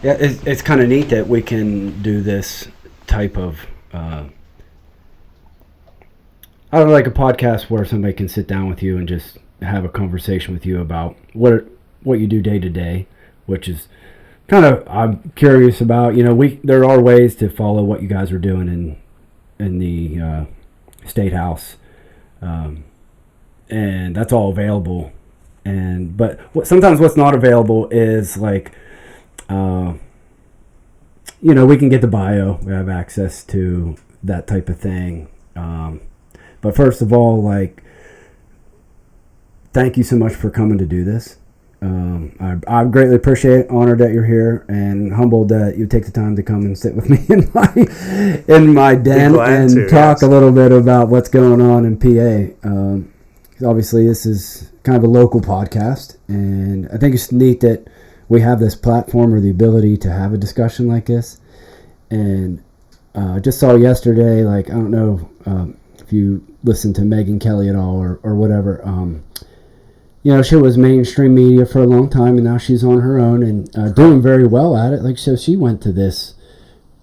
Yeah, it's kind of neat that we can do this type of, I don't know, like a podcast where somebody can sit down with you and just have a conversation with you about what you do day to day, which is kind of, I'm curious about. There are ways to follow what you guys are doing in the State House, and that's all available. But sometimes what's not available is like, we can get the bio. We have access to that type of thing. But first of all, like, thank you so much for coming to do this. I greatly appreciate it, honored that you're here, and humbled that you take the time to come and sit with me in my den and talk a little bit about what's going on in PA. Obviously, this is kind of a local podcast, and I think it's neat that we have this platform or the ability to have a discussion like this. And I just saw yesterday, like, I don't know if you listen to Megyn Kelly at all or whatever. She was mainstream media for a long time, and now she's on her own and doing very well at it. Like, so she went to this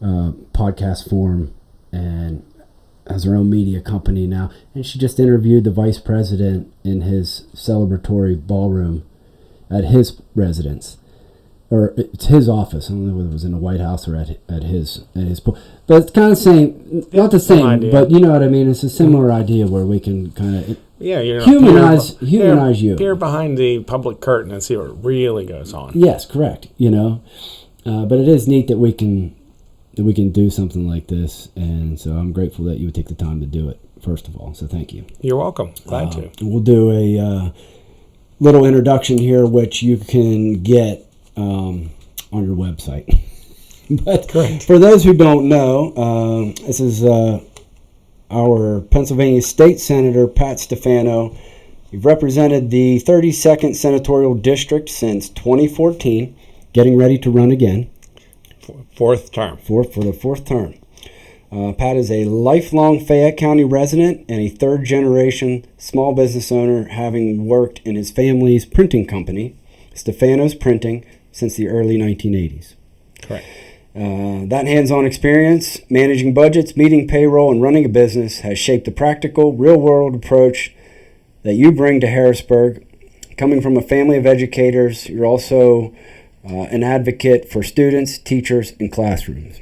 podcast forum and has her own media company now, and she just interviewed the vice president in his celebratory ballroom at his residence, or it's his office. I don't know whether it was in the White House or at his but it's kind of the same, not the same, but you know what I mean. It's a similar idea where we can kind of humanize you. Peer behind the public curtain and see what really goes on. Yes, correct. But it is neat that we can do something like this, and so I'm grateful that you would take the time to do it, first of all. So thank you. You're welcome. Glad to. We'll do a little introduction here, which you can get on your website. But great. For those who don't know, this is our Pennsylvania State Senator Pat Stefano. You've represented the 32nd Senatorial District since 2014, getting ready to run again. Fourth term. For the fourth term. Pat is a lifelong Fayette County resident and a third-generation small business owner, having worked in his family's printing company, Stefano's Printing, since the early 1980s. Correct. That hands-on experience, managing budgets, meeting payroll, and running a business has shaped the practical, real-world approach that you bring to Harrisburg. Coming from a family of educators, you're also an advocate for students, teachers, and classrooms.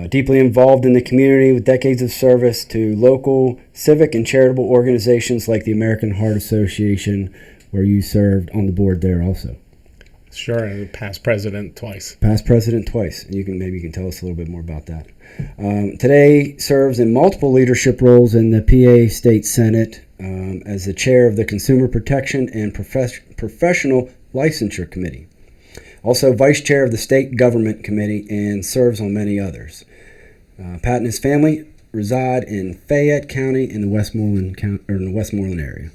Deeply involved in the community with decades of service to local civic and charitable organizations like the American Heart Association, where you served on the board there also. Sure, and past president twice. And you can tell us a little bit more about that. Today serves in multiple leadership roles in the PA State Senate as the chair of the Consumer Protection and Professional Licensure Committee. Also vice chair of the State Government Committee, and serves on many others. Pat and his family reside in Fayette County in the Westmoreland area.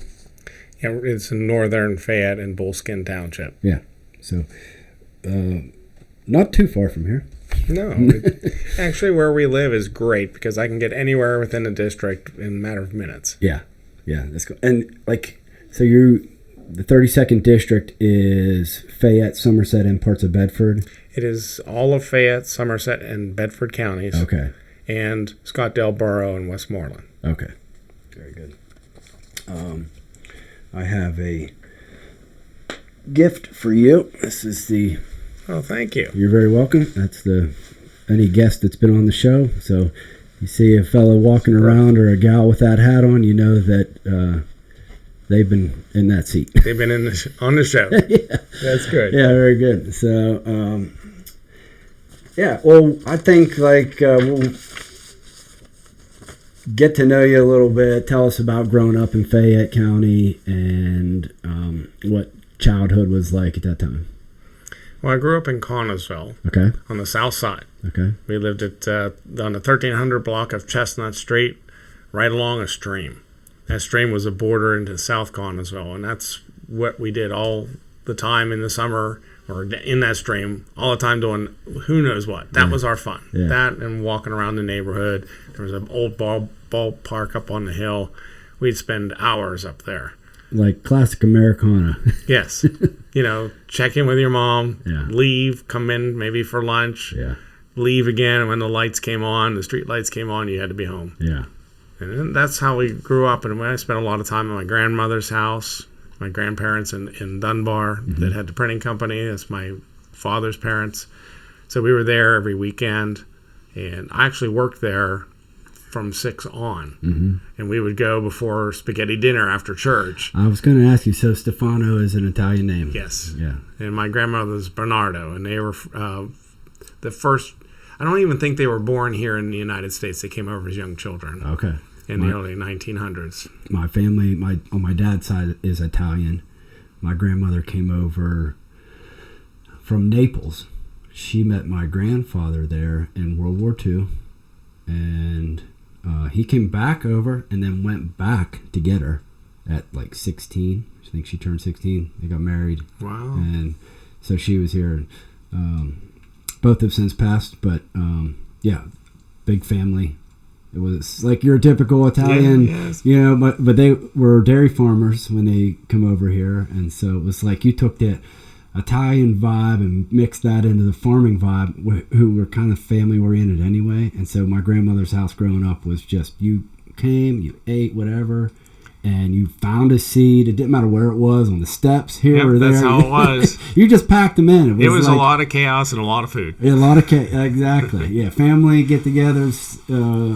Yeah, it's in northern Fayette and Bullskin Township. Yeah, so not too far from here. No, actually, where we live is great because I can get anywhere within the district in a matter of minutes. Yeah, that's cool. And the 32nd District is Fayette, Somerset, and parts of Bedford? It is all of Fayette, Somerset, and Bedford counties. Okay. And Scottdale Borough and Westmoreland. Okay. Very good. I have a gift for you. This is the... Oh, thank you. You're very welcome. That's any guest that's been on the show. So you see a fellow walking around or a gal with that hat on, you know that... they've been in that seat. They've been on the show. Yeah. That's good. Yeah, very good. So, well, I think we'll get to know you a little bit. Tell us about growing up in Fayette County and what childhood was like at that time. Well, I grew up in Connellsville. Okay. On the south side. Okay. We lived on the 1300 block of Chestnut Street, right along a stream. That stream was a border into South Connellsville, and that's what we did all the time in the summer, or in that stream, all the time doing who knows what. That was our fun. Yeah. That and walking around the neighborhood. There was an old ballpark up on the hill. We'd spend hours up there. Like classic Americana. Yes. check in with your mom, Yeah. leave, come in maybe for lunch, Yeah. leave again. And when the lights came on, the street lights came on, you had to be home. Yeah. And that's how we grew up. And I spent a lot of time at my grandmother's house, my grandparents in Dunbar that had the printing company. That's my father's parents. So we were there every weekend. And I actually worked there from 6 on. And we would go before spaghetti dinner after church. I was going to ask you, so Stefano is an Italian name? Yes. Yeah. And my grandmother was Bernardo, and they were the first. I don't even think they were born here in the United States. They came over as young children. Okay. In the early 1900s. My family, on my dad's side, is Italian. My grandmother came over from Naples. She met my grandfather there in World War II, and he came back over and then went back to get her at like 16. I think she turned 16. They got married. Wow. And so she was here. Both have since passed, but yeah, big family. It was like your typical Italian, but they were dairy farmers when they come over here, and so it was like you took that Italian vibe and mixed that into the farming vibe, who were kind of family oriented anyway. And so my grandmother's house growing up was just, you came, you ate whatever, and you found a seed. It didn't matter where it was, on the steps here or there. That's how it was. You just packed them in. It was like, a lot of chaos and a lot of food. A lot of exactly. Yeah, family get-togethers,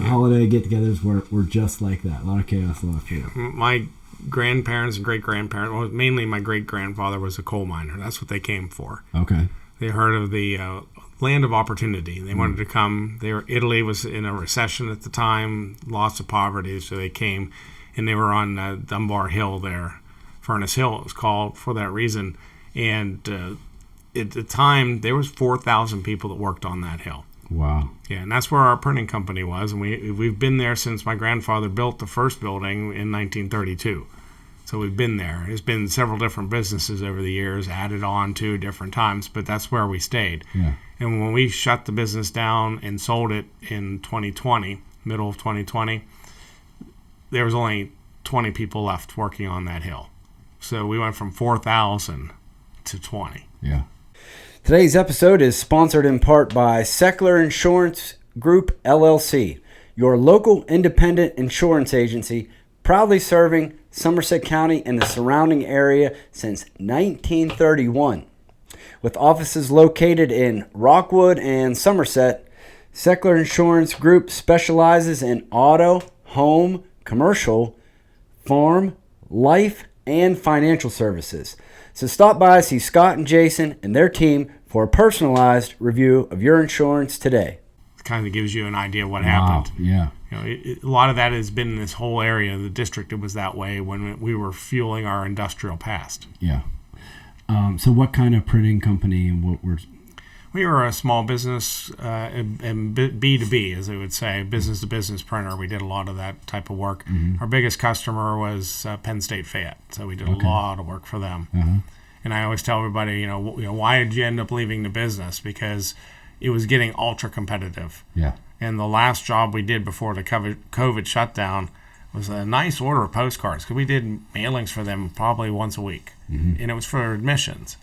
holiday get-togethers were just like that. A lot of chaos, a lot of food. My grandparents and great-grandparents, well, mainly my great-grandfather was a coal miner. That's what they came for. Okay. They heard of the land of opportunity. They wanted to come. Italy was in a recession at the time, lots of poverty, so they came, and they were on Dunbar Hill there, Furnace Hill it was called for that reason. And at the time, there was 4,000 people that worked on that hill. Wow. Yeah, and that's where our printing company was, and we've been there since my grandfather built the first building in 1932. So we've been there. There's been several different businesses over the years added on to different times, but that's where we stayed. Yeah. And when we shut the business down and sold it in 2020, middle of 2020, there was only 20 people left working on that hill. So we went from 4,000 to 20. Yeah. Today's episode is sponsored in part by Secular Insurance Group, LLC, your local independent insurance agency, proudly serving Somerset County and the surrounding area since 1931. With offices located in Rockwood and Somerset, Secular Insurance Group specializes in auto, home, commercial, farm, life, and financial services. So stop by, see Scott and Jason and their team for a personalized review of your insurance today. It kind of gives you an idea of what happened. Yeah. A lot of that has been in this whole area. The district, it was that way when we were fueling our industrial past. Yeah. So what kind of printing company and what were... We were a small business and B2B, as they would say, business-to-business printer. We did a lot of that type of work. Mm-hmm. Our biggest customer was Penn State Fayette, so we did a lot of work for them. Uh-huh. And I always tell everybody, why did you end up leaving the business? Because it was getting ultra competitive. Yeah. And the last job we did before the COVID shutdown was a nice order of postcards, because we did mailings for them probably once a week, and it was for admissions.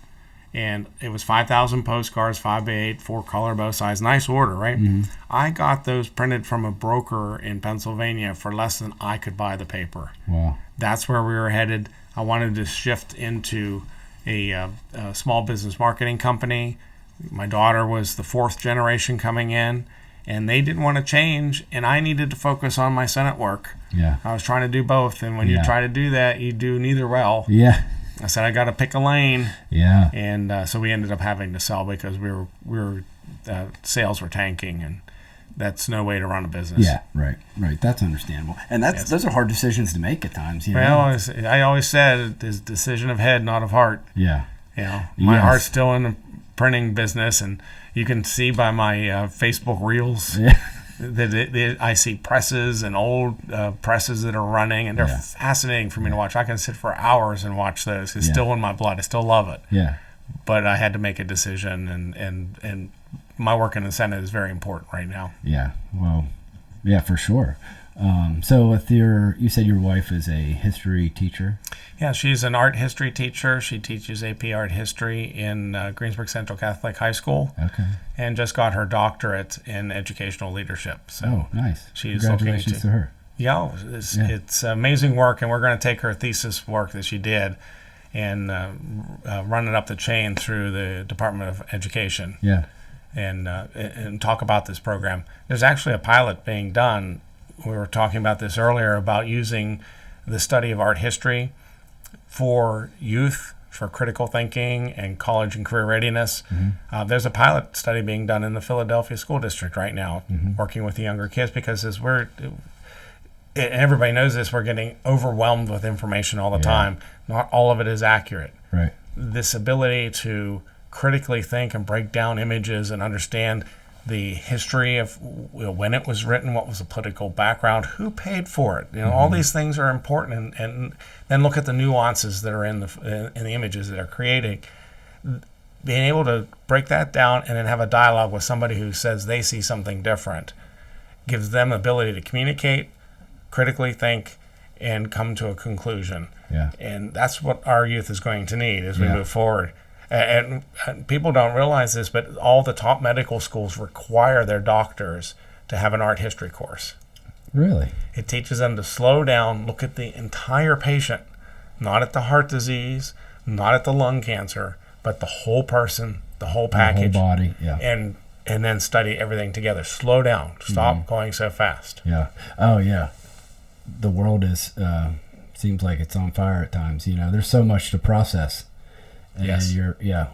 And it was 5,000 postcards, 5x8, 4-color, both sides. Nice order, right? Mm-hmm. I got those printed from a broker in Pennsylvania for less than I could buy the paper. Wow. That's where we were headed. I wanted to shift into a small business marketing company. My daughter was the 4th generation coming in, and they didn't want to change, and I needed to focus on my Senate work. Yeah. I was trying to do both, and when you try to do that, you do neither well. Yeah. I said, I got to pick a lane. Yeah. And so we ended up having to sell because we were sales were tanking, and that's no way to run a business. Yeah, right. That's understandable. And those are hard decisions to make at times. Well, I always said it's a decision of head, not of heart. Yeah. My heart's still in the printing business, and you can see by my Facebook reels that I see presses and old presses that are running, and they're fascinating for me to watch. I can sit for hours and watch those. It's still in my blood. I still love it. Yeah. But I had to make a decision, and my work in the Senate is very important right now. Yeah. Well, yeah, for sure. So with you said your wife is a history teacher? Yeah, she's an art history teacher. She teaches AP Art History in Greensburg Central Catholic High School. Okay. And just got her doctorate in educational leadership. So nice. She's Congratulations to her. Yeah, it's amazing work, and we're going to take her thesis work that she did and run it up the chain through the Department of Education. Yeah. And talk about this program. There's actually a pilot being done. We were talking about this earlier about using the study of art history for youth, for critical thinking and college and career readiness. Mm-hmm. There's a pilot study being done in the Philadelphia School District right now, working with the younger kids, because everybody knows this, we're getting overwhelmed with information all the time. Not all of it is accurate. Right. This ability to critically think and break down images and understand the history of when it was written, what was the political background, who paid for it. All these things are important, and then look at the nuances that are in the images that are creating. Being able to break that down and then have a dialogue with somebody who says they see something different gives them the ability to communicate, critically think, and come to a conclusion. Yeah. And that's what our youth is going to need as we move forward. And people don't realize this, but all the top medical schools require their doctors to have an art history course. Really? It teaches them to slow down, look at the entire patient, not at the heart disease, not at the lung cancer, but the whole person, the whole package. The whole body, yeah. And then study everything together. Slow down. Stop going so fast. Yeah. Oh, yeah. The world is seems like it's on fire at times. There's so much to process. And yes.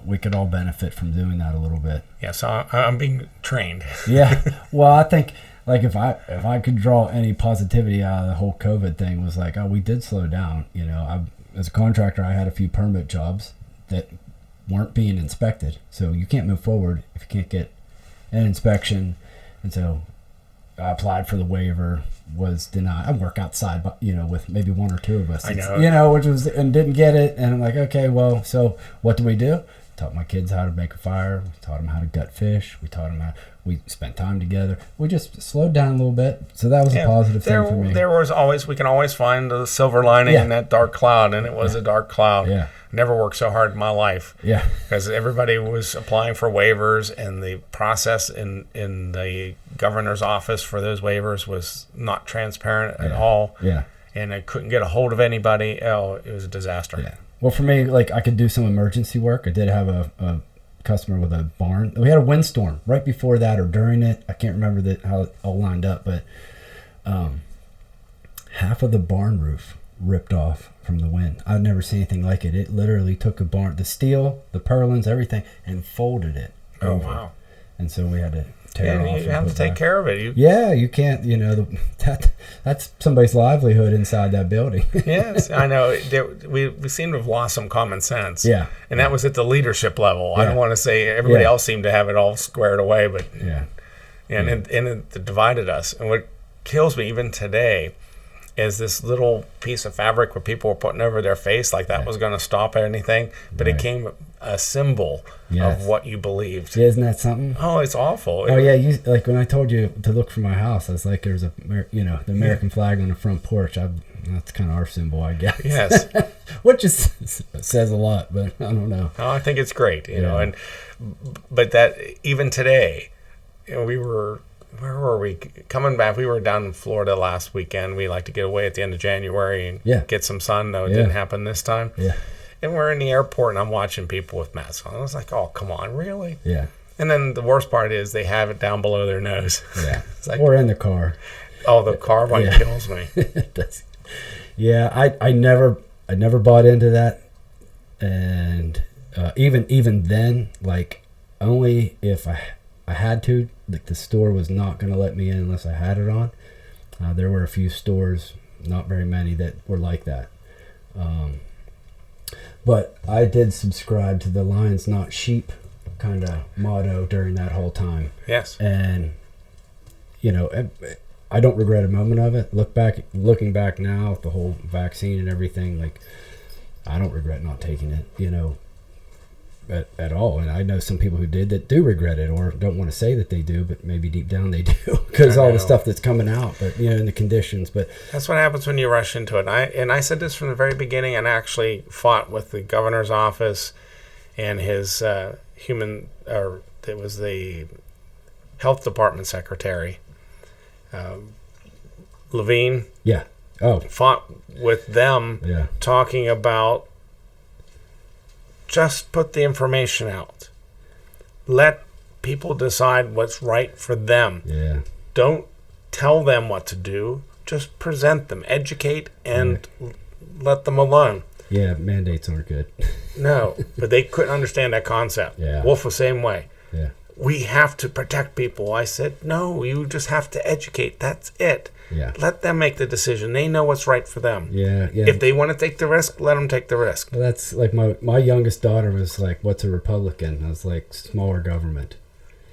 We could all benefit from doing that a little bit. Yeah, so I'm being trained. Yeah. Well, I think like if I could draw any positivity out of the whole COVID thing was like, we did slow down. As a contractor, I had a few permit jobs that weren't being inspected. So you can't move forward if you can't get an inspection. And so I applied for the waiver, was denied. I work outside, but with maybe one or two of us. I know. Which was, and didn't get it. And I'm like, okay, well, so what do we do? Taught my kids how to make a fire. We taught them how to gut fish. We taught them we spent time together. We just slowed down a little bit. So that was a positive thing for me. We can always find the silver lining in that dark cloud, and it was a dark cloud. Yeah. Never worked so hard in my life. Yeah. Because everybody was applying for waivers, and the process in the governor's office for those waivers was not transparent at all. Yeah. And I couldn't get a hold of anybody. Oh, it was a disaster. Yeah. Well, for me, like I could do some emergency work. I did have a customer with a barn. We had a windstorm right before that or during it. I can't remember how it all lined up, but half of the barn roof ripped off from the wind. I've never seen anything like it. It literally took a barn, the steel, the purlins, everything, and folded it over. Oh, wow. And so we had to tear it off. You have to take care of it. You can't, that's somebody's livelihood inside that building. Yes, I know. We seem to have lost some common sense. Yeah. And that was at the leadership level. Yeah. I don't want to say everybody else seemed to have it all squared away, but it divided us. And what kills me even today is this little piece of fabric where people were putting over their face like that was going to stop anything, but it became a symbol of what you believed. Yeah, isn't that something? Oh, it's awful. Oh, yeah. You like when I told you to look for my house, I was like, there's the American flag on the front porch. That's kind of our symbol, I guess. Yes. Which says a lot, but I don't know. Oh, I think it's great, but that even today, where were we coming back? We were down in Florida last weekend. We like to get away at the end of January and get some sun. No, it didn't happen this time. Yeah. And we're in the airport, and I'm watching people with masks on. I was like, oh, come on, really? Yeah. And then the worst part is they have it down below their nose. Yeah. Like, or in the car. Oh, the car one kills me. Yeah, I never bought into that. And even then, like, only if I had to, like the store was not going to let me in unless I had it on. There were a few stores, not very many, that were like that. But I did subscribe to the Lions Not Sheep kind of motto during that whole time. Yes. And, I don't regret a moment of it. Looking back now, with the whole vaccine and everything, like, I don't regret not taking it. at all. And I know some people who did that do regret it or don't want to say that they do, but maybe deep down they do because all the stuff that's coming out, but in the conditions. But that's what happens when you rush into it. I said this from the very beginning, and I actually fought with the governor's office and his it was the health department secretary, Levine. Yeah. Oh. Fought with them, talking about just put the information out. Let people decide what's right for them. Yeah. Don't tell them what to do. Just present them, educate, and let them alone. Yeah, mandates aren't good. No, but they couldn't understand that concept. Yeah. Wolf was the same way. Yeah. We have to protect people. I said, no, you just have to educate. That's it. Yeah. Let them make the decision. They know what's right for them. Yeah, yeah. If they want to take the risk, let them take the risk. Well, that's like my youngest daughter was like, what's a Republican? I was like, smaller government.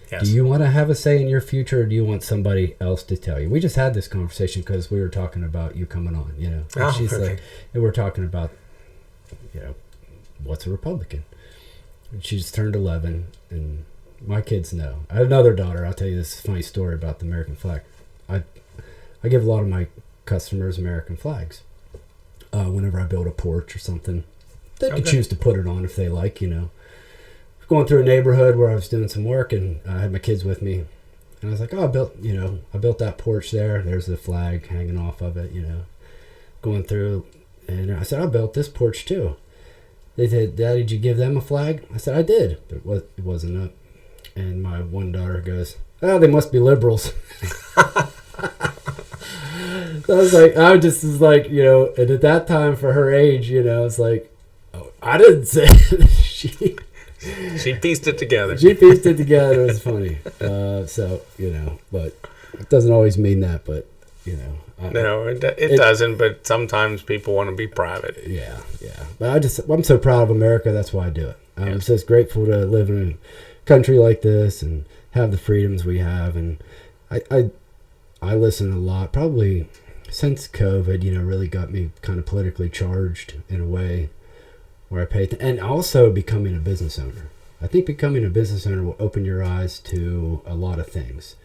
Yes. Do you want to have a say in your future, or do you want somebody else to tell you? We just had this conversation because we were talking about you coming on, And she's like, and we're talking about, what's a Republican? And she just turned 11, and my kids know. I had another daughter. I'll tell you this funny story about the American flag. I give a lot of my customers American flags. Whenever I build a porch or something, they can choose to put it on if they like, Going through a neighborhood where I was doing some work, and I had my kids with me, and I was like, "Oh, I built that porch there. There's the flag hanging off of it, Going through, and I said, I built this porch too. They said, Dad, did you give them a flag? I said, I did, but it wasn't up. And my one daughter goes, oh, they must be liberals. So I was like, and at that time for her age, it's like, oh, I didn't say it. She pieced it together. She pieced it together. It was funny. But it doesn't always mean that, but, No, it doesn't, but sometimes people want to be private. Yeah. But I'm so proud of America. That's why I do it. I'm just grateful to live in a country like this and have the freedoms we have. And I listen a lot, probably since COVID, really got me kind of politically charged in a way where I pay and also becoming a business owner. I think becoming a business owner will open your eyes to a lot of things.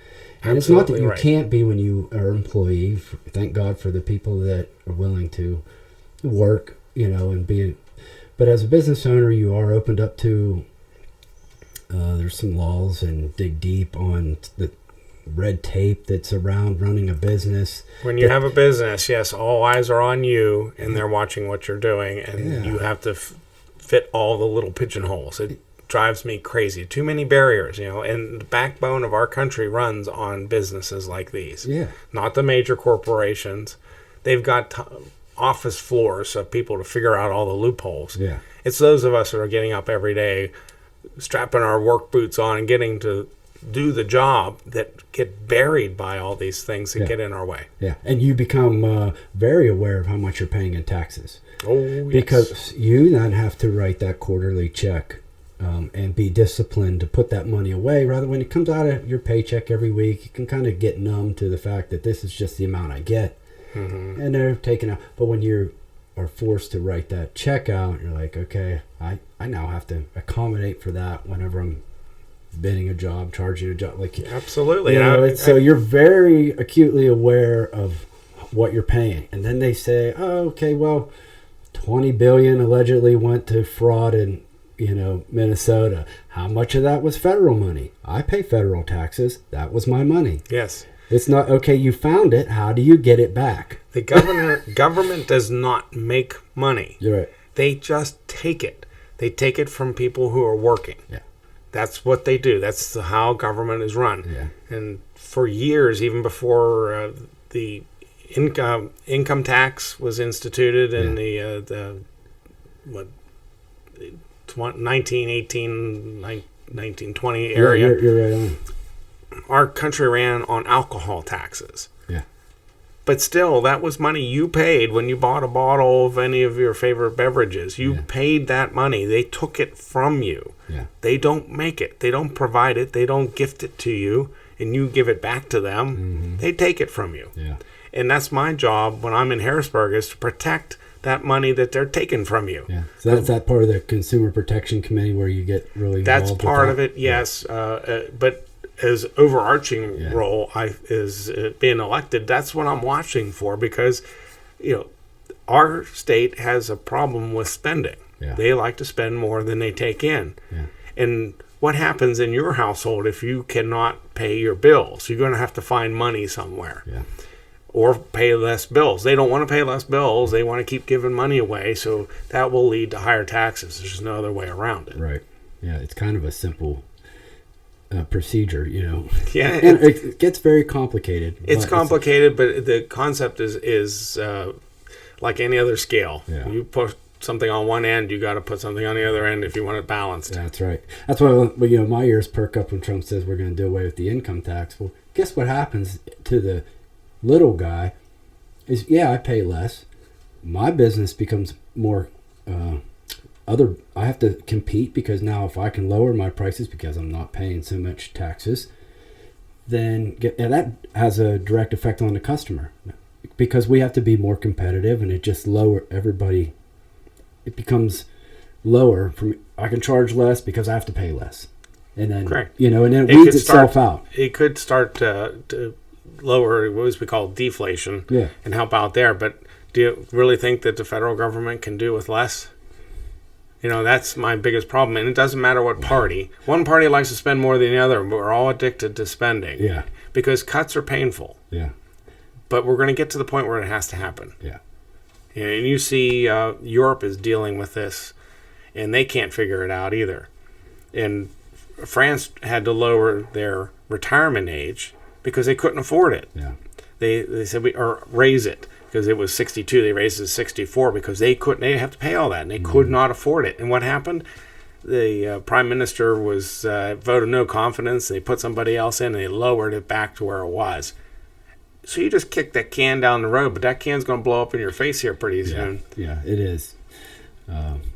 And it's not that you can't be when you are an employee. Thank God for the people that are willing to work, and be. But as a business owner, you are opened up to. There's some laws and dig deep on the red tape that's around running a business. When you have a business, yes, all eyes are on you, and they're watching what you're doing, and you have to fit all the little pigeonholes. It drives me crazy. Too many barriers, and the backbone of our country runs on businesses like these. Yeah. Not the major corporations. They've got office floors of people to figure out all the loopholes. Yeah. It's those of us that are getting up every day, strapping our work boots on and getting to do the job that get buried by all these things that get in our way. Yeah. And you become very aware of how much you're paying in taxes. Oh, yes. Because you then have to write that quarterly check. And be disciplined to put that money away. Rather, when it comes out of your paycheck every week, you can kind of get numb to the fact that this is just the amount I get. Mm-hmm. And they're taken out. But when you are forced to write that check out, you're like, okay, I now have to accommodate for that whenever I'm bidding a job, charging a job. Absolutely. So you're very acutely aware of what you're paying. And then they say, oh, okay, well, $20 billion allegedly went to fraud and Minnesota. How much of that was federal money? I pay federal taxes. That was my money. Yes. It's not, okay, you found it. How do you get it back? The government does not make money. You're right. They just take it. They take it from people who are working. Yeah. That's what they do. That's how government is run. Yeah. And for years, even before the income tax was instituted in the 1918, 1920 area. You're right on. Our country ran on alcohol taxes. Yeah. But still, that was money you paid when you bought a bottle of any of your favorite beverages. You paid that money. They took it from you. Yeah. They don't make it. They don't provide it. They don't gift it to you, and you give it back to them. Mm-hmm. They take it from you. Yeah. And that's my job when I'm in Harrisburg, is to protect that money that they're taking from you. Yeah. So that's that part of the Consumer Protection Committee where you get really involved. That's part of it, yes. But as overarching role is being elected, that's what I'm watching for, because our state has a problem with spending. Yeah. They like to spend more than they take in. Yeah. And what happens in your household if you cannot pay your bills? You're going to have to find money somewhere. Yeah. Or pay less bills. They don't want to pay less bills. They want to keep giving money away, so that will lead to higher taxes. There's just no other way around it. Right. Yeah, it's kind of a simple procedure, Yeah. And it gets very complicated. It's complicated, but the concept is like any other scale. Yeah. You put something on one end, you got to put something on the other end if you want it balanced. That's right. That's why my ears perk up when Trump says we're going to do away with the income tax. Well, guess what happens to the little guy is, I pay less. My business becomes more I have to compete, because now if I can lower my prices because I'm not paying so much taxes, then that has a direct effect on the customer, because we have to be more competitive, and it just it becomes lower I can charge less because I have to pay less. And then, correct. And then it weeds itself out. It could start to lower what we call deflation and help out there. But do you really think that the federal government can do with less? That's my biggest problem. And it doesn't matter what party. One party likes to spend more than the other, but we're all addicted to spending. Yeah. Because cuts are painful. Yeah. But we're going to get to the point where it has to happen. Yeah. And you see Europe is dealing with this, and they can't figure it out either. And France had to lower their retirement age because they couldn't afford it. Yeah. They said raise it, because it was 62. They raised it to 64 because they have to pay all that, and they could not afford it. And what happened? The prime minister was voted no confidence. They put somebody else in, and they lowered it back to where it was. So you just kick that can down the road, but that can's going to blow up in your face here pretty soon. Yeah, it is.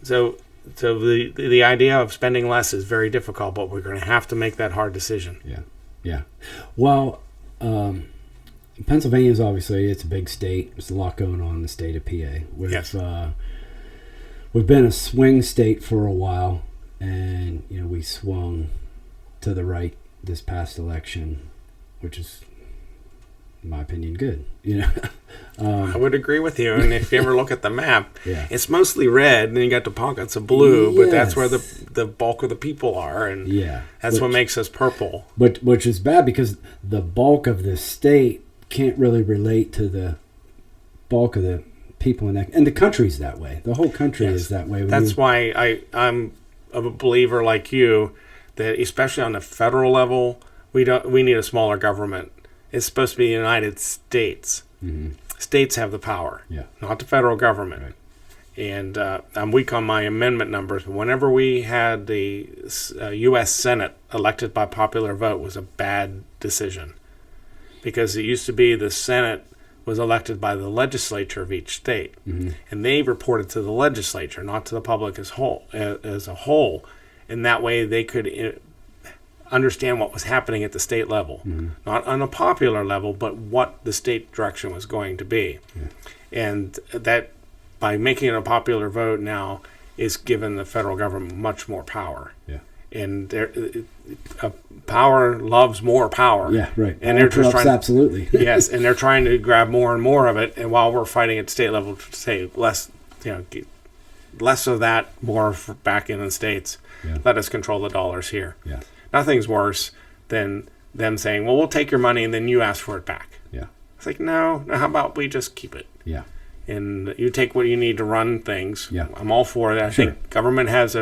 So the idea of spending less is very difficult, but we're going to have to make that hard decision. Yeah. Well, Pennsylvania is obviously, it's a big state. There's a lot going on in the state of PA. We've been a swing state for a while, and we swung to the right this past election, which is, in my opinion, good. I would agree with you. And if you ever look at the map, it's mostly red, and then you got the pockets of blue, but that's where the bulk of the people are, and that's what makes us purple. Which is bad, because the bulk of the state can't really relate to the bulk of the people in that, and the country's that way. The whole country is that way. That's why I'm a believer like you that, especially on the federal level, we need a smaller government. It's supposed to be the United States. Mm-hmm. States have the power, not the federal government. Right. And I'm weak on my amendment numbers, but whenever we had the U.S. Senate elected by popular vote was a bad decision, because it used to be the Senate was elected by the legislature of each state, and they reported to the legislature, not to the public as a whole, and that way they could understand what was happening at the state level, not on a popular level, but what the state direction was going to be. And that, by making it a popular vote now, is giving the federal government much more power. And power loves more power. Yeah, right. And they're just trying, absolutely. Yes, and they're trying to grab more and more of it. And while we're fighting at state level to say less of that, more back in the states. Let us control the dollars here. Nothing's worse than them saying, "Well, we'll take your money, and then you ask for it back." It's like, no. How about we just keep it? And you take what you need to run things. I'm all for that. I think government has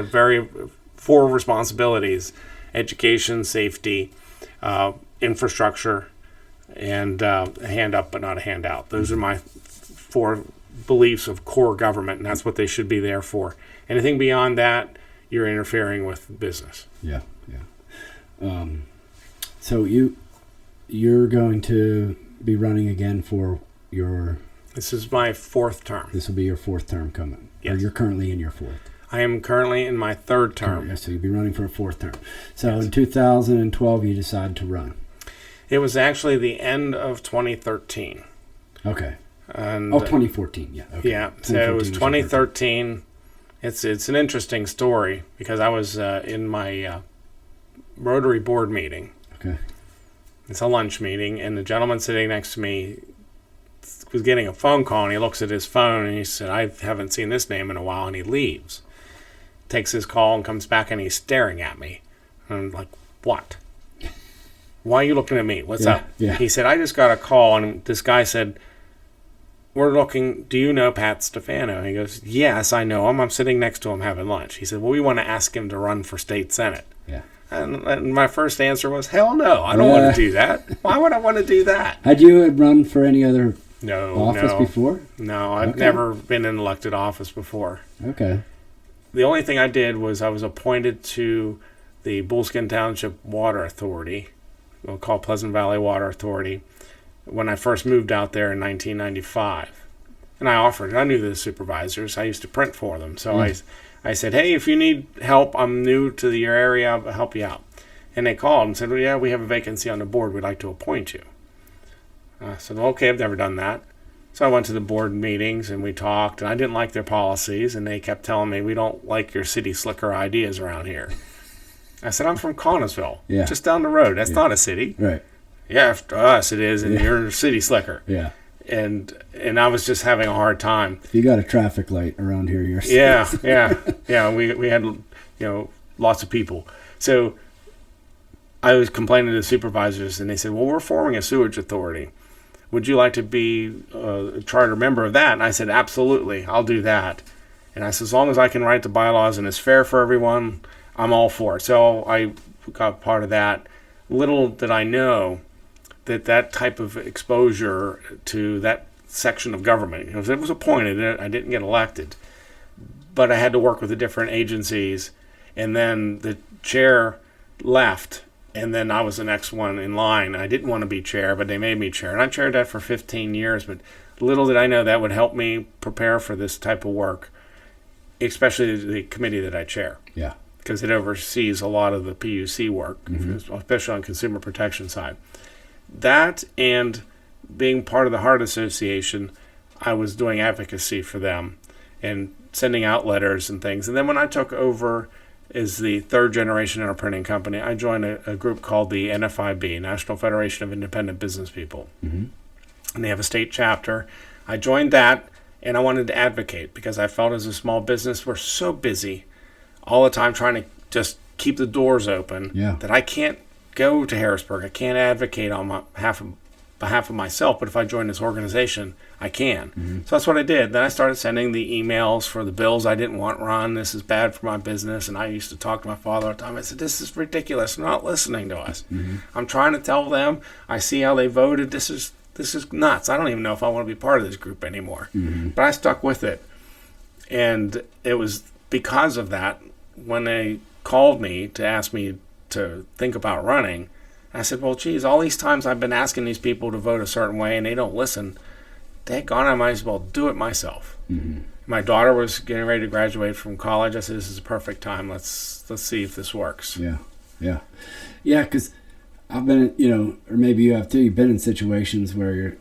four responsibilities: education, safety, infrastructure, and a hand up but not a handout. Those are my four beliefs of core government, and that's what they should be there for. Anything beyond that, you're interfering with business. So you're going to be running again for your... This is my fourth term. This will be your fourth term coming. Yes. Or you're currently in your fourth. I am currently in my third term. So you'll be running for a fourth term. So in 2012, you decided to run. It was actually the end of 2013. Okay. And 2014, yeah. Okay. Yeah, so it was 2013. It's an interesting story because I was in my Rotary board meeting. Okay. It's a lunch meeting, and the gentleman sitting next to me was getting a phone call, and he looks at his phone, and he said, I haven't seen this name in a while, and he leaves. Takes his call and comes back, and he's staring at me. And I'm like, what? Why are you looking at me? What's up? Yeah. He said, I just got a call, and this guy said, do you know Pat Stefano? And he goes, yes, I know him. I'm sitting next to him having lunch. He said, well, we want to ask him to run for state senate. Yeah. And my first answer was, hell no, I don't want to do that. Why would I want to do that? Had you run for any other office No. before? No, I've never been in elected office before. Okay. The only thing I did was I was appointed to the Bullskin Township Water Authority, we'll call Pleasant Valley Water Authority, when I first moved out there in 1995. And I offered, I knew the supervisors, I used to print for them. So I said, hey, if you need help, I'm new to your area, I'll help you out. And they called and said, well, yeah, we have a vacancy on the board, we'd like to appoint you. I said, well, okay, I've never done that. So I went to the board meetings and we talked, and I didn't like their policies, and they kept telling me, we don't like your city slicker ideas around here. I said, I'm from Connersville, just down the road. That's not a city. Right. Yeah, to us it is, and you're a city slicker. Yeah. And I was just having a hard time. You got a traffic light around here. Yeah. We had lots of people. So I was complaining to the supervisors, and they said, well, we're forming a sewage authority. Would you like to be a charter member of that? And I said, absolutely, I'll do that. And I said, as long as I can write the bylaws and it's fair for everyone, I'm all for it. So I got part of that. Little did I know that type of exposure to that section of government, because it was appointed, I didn't get elected, but I had to work with the different agencies, and then the chair left, and then I was the next one in line. I didn't want to be chair, but they made me chair, and I chaired that for 15 years, but little did I know that would help me prepare for this type of work, especially the committee that I chair. Yeah. Because it oversees a lot of the PUC work, especially on consumer protection side. That and being part of the Heart Association, I was doing advocacy for them and sending out letters and things. And then when I took over as the third generation in our printing company, I joined a group called the NFIB, National Federation of Independent Business People. Mm-hmm. And they have a state chapter. I joined that, and I wanted to advocate because I felt as a small business, we're so busy all the time trying to just keep the doors open that I can't go to Harrisburg. I can't advocate on behalf of myself, but if I join this organization, I can. Mm-hmm. So that's what I did. Then I started sending the emails for the bills I didn't want run. This is bad for my business. And I used to talk to my father all the time. I said, this is ridiculous. They're not listening to us. Mm-hmm. I'm trying to tell them. I see how they voted. This is nuts. I don't even know if I want to be part of this group anymore. Mm-hmm. But I stuck with it. And it was because of that, when they called me to ask me to think about running, I said, well, geez, all these times I've been asking these people to vote a certain way and they don't listen. Daggone, I might as well do it myself. Mm-hmm. My daughter was getting ready to graduate from college. I said, this is a perfect time. Let's see if this works. Yeah, because I've been, or maybe you have too, you've been in situations where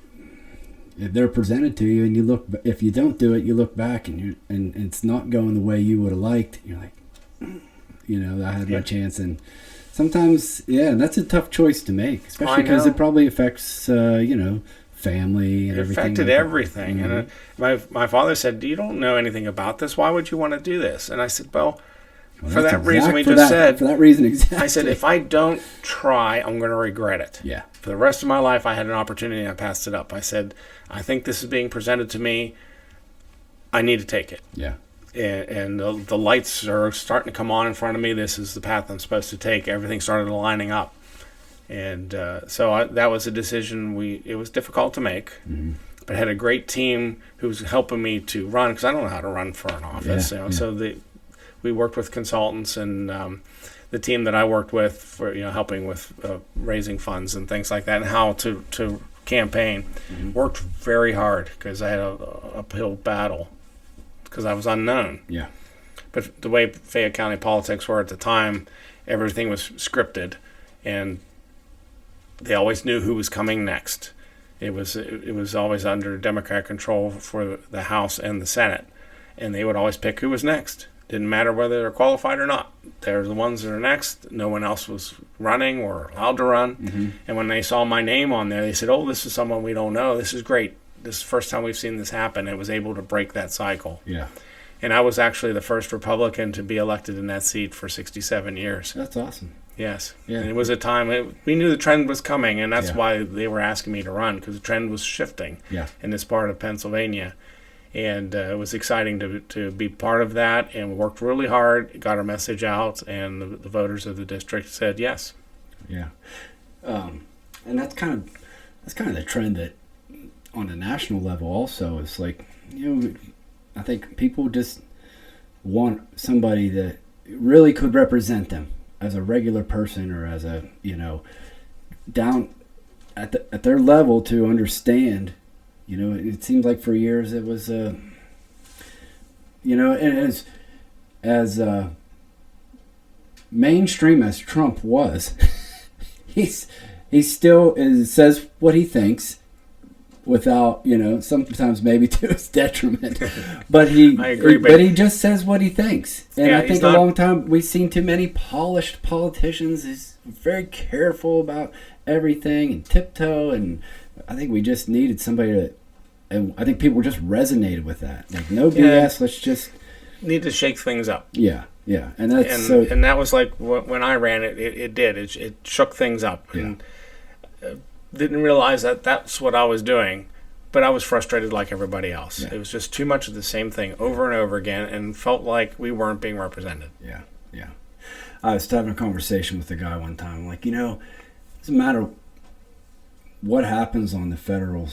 they're presented to you and you look, if you don't do it, you look back and it's not going the way you would have liked. You're like, I had my chance, and sometimes, that's a tough choice to make, especially because it probably affects, family and everything. It affected everything. Mm-hmm. And my father said, you don't know anything about this. Why would you want to do this? And I said, well, for that reason we just said. For that reason, exactly. I said, if I don't try, I'm going to regret it. Yeah. For the rest of my life, I had an opportunity and I passed it up. I said, I think this is being presented to me. I need to take it. Yeah. And the lights are starting to come on in front of me. This is the path I'm supposed to take. Everything started lining up. And so that was a decision. It was difficult to make, but I had a great team who was helping me to run, because I don't know how to run for an office. So we worked with consultants, and the team that I worked with for helping with raising funds and things like that, and how to campaign, worked very hard because I had a uphill battle because I was unknown. Yeah. But the way Fayette County politics were at the time, everything was scripted, and they always knew who was coming next. It was always under Democrat control for the House and the Senate, and they would always pick who was next. Didn't matter whether they're qualified or not. They're the ones that are next. No one else was running or allowed to run. Mm-hmm. And when they saw my name on there, they said, "Oh, this is someone we don't know. This is great. This is the first time we've seen this happen." It was able to break that cycle. Yeah. And I was actually the first Republican to be elected in that seat for 67 years. That's awesome. Yes. Yeah. And it was a time we knew the trend was coming, and that's why they were asking me to run, because the trend was shifting in this part of Pennsylvania. And it was exciting to be part of that, and we worked really hard, got our message out, and the voters of the district said yes. Yeah. And that's kind of the trend that on a national level also is like, I think people just want somebody that really could represent them as a regular person or as a, down at their level to understand. It seems like for years it was, and as mainstream as Trump was, he still says what he thinks without, sometimes maybe to his detriment, but I agree, but he just says what he thinks. And I think a long time we've seen too many polished politicians. He's very careful about everything and tiptoe, and I think we just needed somebody to, and I think people just resonated with that. Like, no BS, let's just need to shake things up. Yeah. And that's and that was like when I ran it. It did. It shook things up. Yeah. And didn't realize that that's what I was doing, but I was frustrated like everybody else. Yeah. It was just too much of the same thing over and over again, and felt like we weren't being represented. Yeah. I was having a conversation with a guy one time, like, it doesn't matter what happens on the federal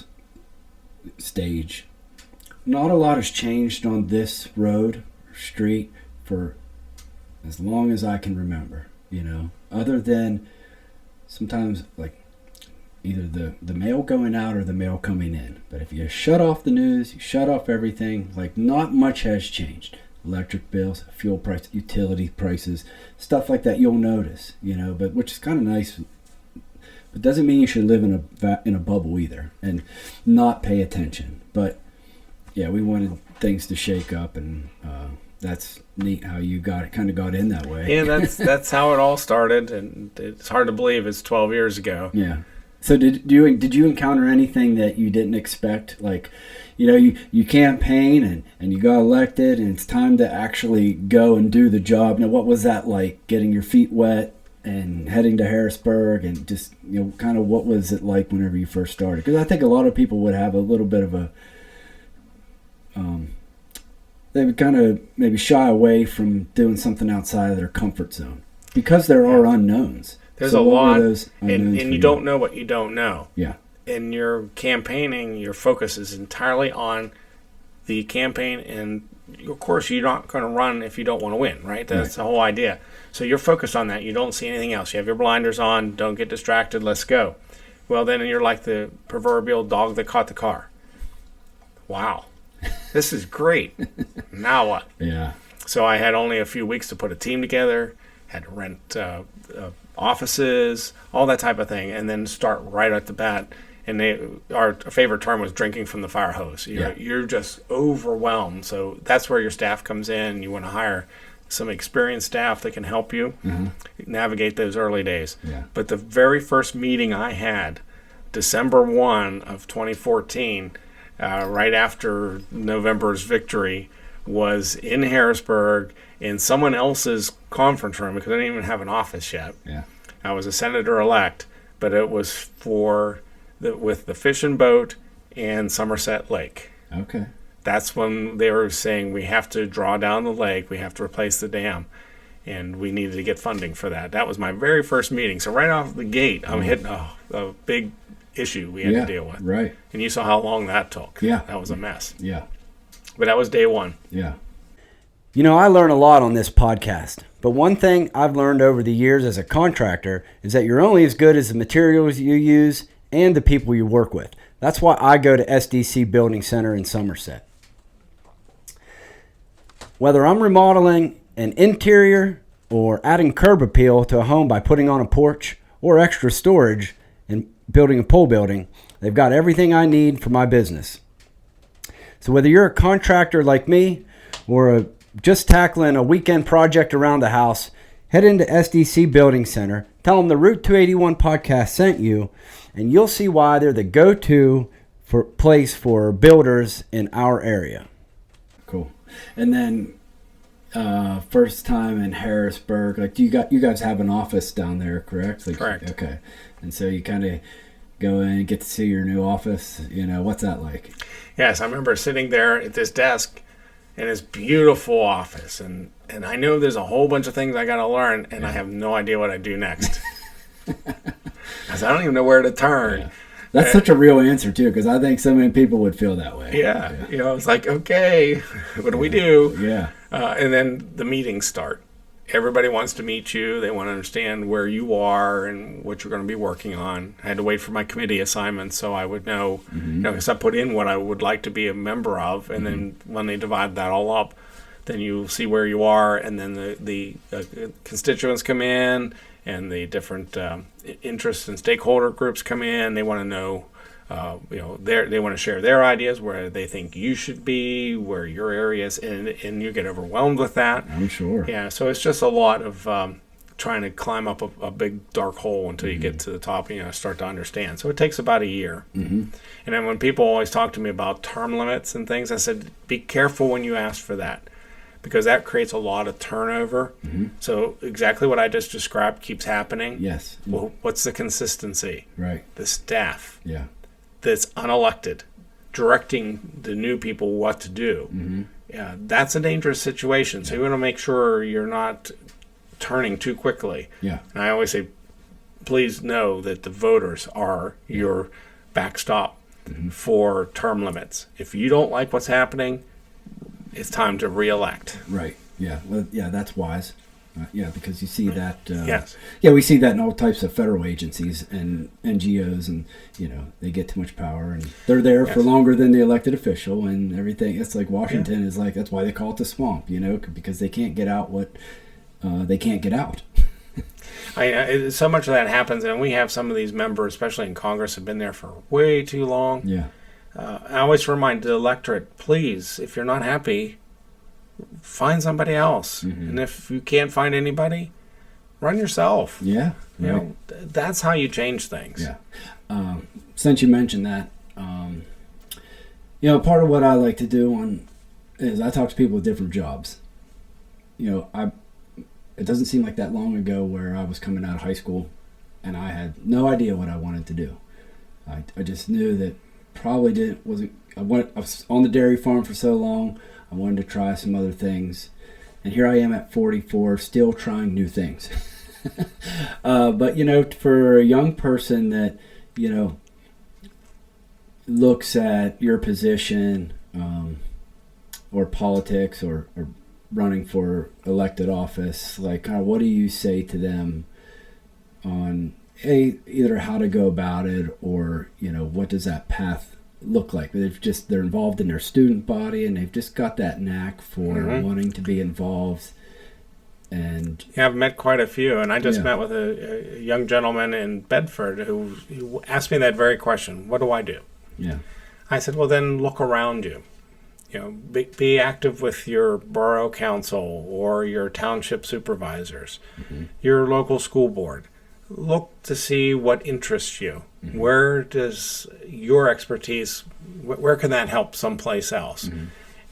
stage. Not a lot has changed on this road or street for as long as I can remember, other than sometimes like either the mail going out or the mail coming in. But if you shut off the news, you shut off everything, like not much has changed. Electric bills, fuel price, utility prices, stuff like that you'll notice, but which is kind of nice. But doesn't mean you should live in a bubble either and not pay attention. But yeah, we wanted things to shake up, and that's neat how you got in that way. Yeah, that's how it all started, and it's hard to believe it's 12 years ago. Yeah. So did you encounter anything that you didn't expect? Like, you campaign and you got elected, and it's time to actually go and do the job. Now, what was that like, getting your feet wet and heading to Harrisburg, and just, kind of what was it like whenever you first started? Because I think a lot of people would have a little bit of a, they would kind of maybe shy away from doing something outside of their comfort zone because there are unknowns. There's a lot, and you don't know what you don't know. Yeah. In your campaigning, your focus is entirely on the campaign, and of course, you're not going to run if you don't want to win, right? That's the whole idea. So you're focused on that. You don't see anything else. You have your blinders on. Don't get distracted. Let's go. Well, then you're like the proverbial dog that caught the car. Wow. This is great. Now what? Yeah. So I had only a few weeks to put a team together, had to rent offices, all that type of thing, and then start right at the bat. And our favorite term was drinking from the fire hose. You're just overwhelmed. So that's where your staff comes in. You want to hire some experienced staff that can help you navigate those early days. Yeah. But the very first meeting I had, December 1 of 2014, right after November's victory, was in Harrisburg in someone else's conference room because I didn't even have an office yet. Yeah. I was a senator-elect, but it was for with the fishing boat and Somerset Lake. Okay. That's when they were saying we have to draw down the lake, we have to replace the dam, and we needed to get funding for that. That was my very first meeting. So right off the gate, I'm hitting a big issue we had to deal with. Right. And you saw how long that took. Yeah. That was a mess. Yeah. But that was day one. Yeah. I learn a lot on this podcast, but one thing I've learned over the years as a contractor is that you're only as good as the materials you use and the people you work with. That's why I go to SDC Building Center in Somerset. Whether I'm remodeling an interior or adding curb appeal to a home by putting on a porch or extra storage and building a pole building, They've got everything I need for my business. So whether you're a contractor like me or just tackling a weekend project around the house, head into SDC Building Center, tell them the Route 281 podcast sent you, and you'll see why they're the go-to place for builders in our area. Cool. And then first time in Harrisburg, like you guys have an office down there, correct? Like, correct. Okay. And so you kind of go in and get to see your new office. What's that like? Yes, I remember sitting there at this desk in this beautiful office, and I know there's a whole bunch of things I got to learn, and I have no idea what I do next. I don't even know where to turn. Yeah. That's such a real answer, too, because I think so many people would feel that way. Yeah. It's like, okay, what do we do? Yeah. And then the meetings start. Everybody wants to meet you. They want to understand where you are and what you're going to be working on. I had to wait for my committee assignments so I would know, because I put in what I would like to be a member of, and then when they divide that all up, then you see where you are, and then the constituents come in, and the different interest and stakeholder groups come in. They want to know, they want to share their ideas, where they think you should be, where your area is, and you get overwhelmed with that. I'm sure. Yeah, so it's just a lot of trying to climb up a big dark hole until you get to the top and start to understand. So it takes about a year. And then when people always talk to me about term limits and things, I said, be careful when you ask for that, because that creates a lot of turnover. So exactly what I just described keeps happening. Yes. Well, what's the consistency? Right. The staff. Yeah. That's unelected, directing the new people what to do. Yeah, that's a dangerous situation. So you want to make sure you're not turning too quickly. Yeah. And I always say, please know that the voters are your backstop for term limits. If you don't like what's happening, it's time to re-elect. Right. Yeah. Well, yeah, that's wise. Because you see that. Yes. Yeah, we see that in all types of federal agencies and NGOs, and they get too much power, and they're there for longer than the elected official, and everything. It's like Washington is like, that's why they call it the swamp, because they can't get out what they can't get out. So much of that happens, and we have some of these members, especially in Congress, have been there for way too long. Yeah. I always remind the electorate, please, if you're not happy, find somebody else. And if you can't find anybody, run yourself. Yeah. Right. That's how you change things. Yeah. Since you mentioned that, part of what I like to do is I talk to people with different jobs. It doesn't seem like that long ago where I was coming out of high school and I had no idea what I wanted to do. I just knew that probably I was on the dairy farm for so long. I wanted to try some other things. And here I am at 44, still trying new things. But, for a young person that, looks at your position or politics or running for elected office, like, what do you say to them on either how to go about it or, what does that path look like? They're involved in their student body, and they've just got that knack for wanting to be involved. And I've met quite a few, and I just met with a young gentleman in Bedford who asked me that very question: what do I do? Yeah. I said, well, then look around you. Be active with your borough council or your township supervisors, your local school board. Look to see what interests you. Where does your expertise, where can that help someplace else?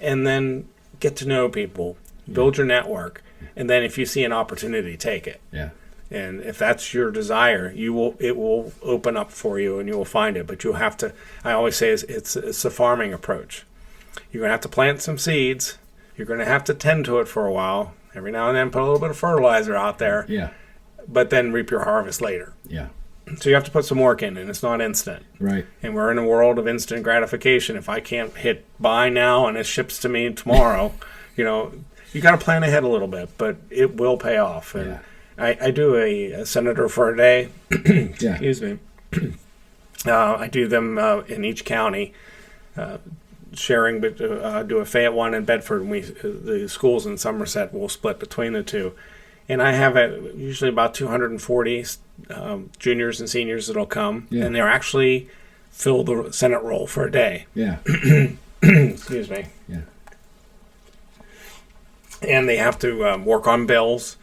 And then get to know people, build your network, and then if you see an opportunity, take it. Yeah. And if that's your desire, it will open up for you and you will find it. But you'll have to, I always say it's a farming approach. You're going to have to plant some seeds. You're going to have to tend to it for a while. Every now and then put a little bit of fertilizer out there. Yeah. But then reap your harvest later. Yeah. So you have to put some work in, and it's not instant. Right. And we're in a world of instant gratification. If I can't hit buy now and it ships to me tomorrow, you got to plan ahead a little bit, but it will pay off. And I do a senator for a day. Excuse me. I do them in each county, sharing, but do a Fayette one in Bedford, and the schools in Somerset will split between the two. And I have usually about 240 juniors and seniors that'll come, and they're actually fill the Senate roll for a day. Yeah. Excuse me. Yeah. And they have to work on bills,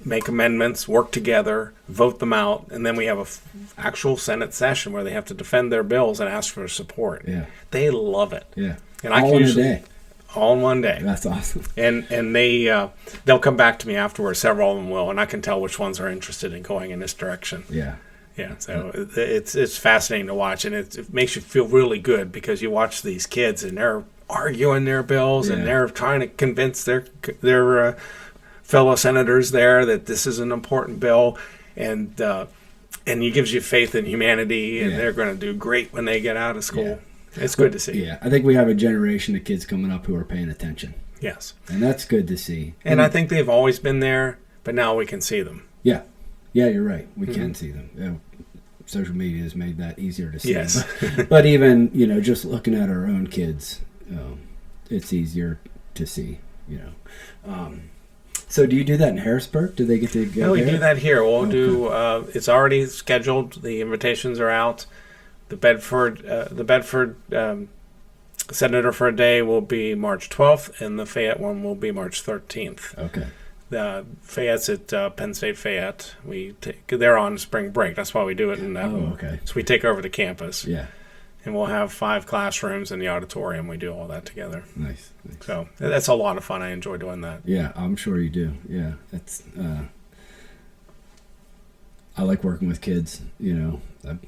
make amendments, work together, vote them out, and then we have a actual Senate session where they have to defend their bills and ask for support. Yeah. They love it. Yeah. And all in a day. All in one day. That's awesome. And they'll come back to me afterwards. Several of them will, and I can tell which ones are interested in going in this direction. Yeah. Yeah. So it's fascinating to watch, and it makes you feel really good because you watch these kids and they're arguing their bills and they're trying to convince their fellow senators there that this is an important bill, and it gives you faith in humanity, and they're going to do great when they get out of school. Yeah. It's good to see. Yeah, I think we have a generation of kids coming up who are paying attention. Yes. And that's good to see. And I think they've always been there, but now we can see them. Yeah. Yeah, you're right. We can see them. You know, social media has made that easier to see. Yes. But even, just looking at our own kids, it's easier to see, So do you do that in Harrisburg? Do they get to go No, we there? do that here. We'll do. It's already scheduled. The invitations are out. The Bedford Senator for a Day will be March 12th, and the Fayette one will be March 13th. Okay. The Fayette's at Penn State Fayette. They're on spring break. That's why we do it. Okay. So we take over the campus. Yeah. And we'll have 5 classrooms in the auditorium. We do all that together. Nice. So that's a lot of fun. I enjoy doing that. Yeah, I'm sure you do. Yeah, it's. I like working with kids. I've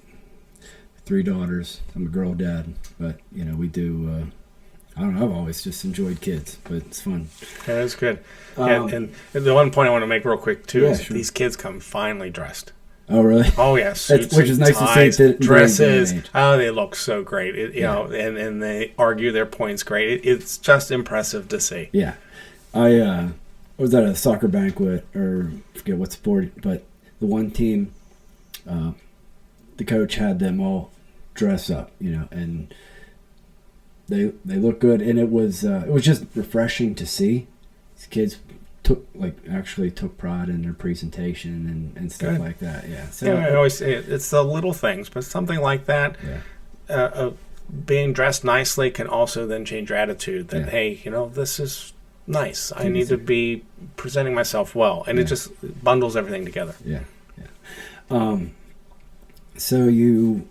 3 daughters. I'm a girl dad, but we do. I don't know. I've always just enjoyed kids, but it's fun. Yeah, it's good. And the one point I want to make real quick too is these kids come finely dressed. Oh, really? Oh, yeah. Suits, which is nice ties, to see. Dresses. Oh, they look so great. And they argue their points great. It's just impressive to see. Yeah. I was at a soccer banquet, or I forget what sport, but the one team, the coach had them all dress up, and they look good. And it was just refreshing to see. These kids actually took pride in their presentation and stuff Good. Like that. Yeah. So I always say it's the little things, but something like that, being dressed nicely can also then change your attitude. That hey, this is nice. I need to be presenting myself well, and it just bundles everything together. Yeah. Yeah. So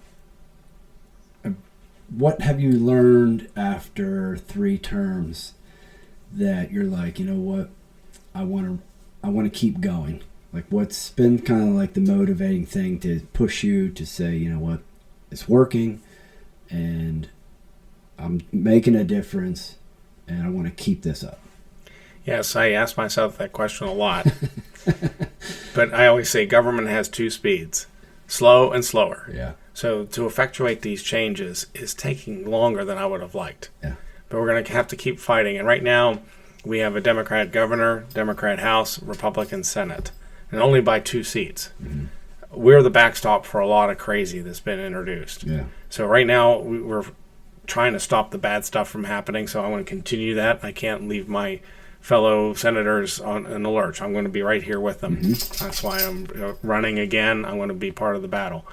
what have you learned after 3 terms that you're like, what? I want to keep going. Like, what's been kind of like the motivating thing to push you to say, what, it's working, and I'm making a difference, and I want to keep this up. Yes, I ask myself that question a lot. But I always say government has 2 speeds, slow and slower. Yeah. So to effectuate these changes is taking longer than I would have liked. Yeah. But we're going to have to keep fighting. And right now, we have a Democrat governor, Democrat House, Republican Senate, and only by 2 seats. Mm-hmm. We're the backstop for a lot of crazy that's been introduced. Yeah. So right now, we're trying to stop the bad stuff from happening, so I want to continue that. I can't leave my fellow senators in the lurch. I'm going to be right here with them. Mm-hmm. That's why I'm running again. I want to be part of the battle.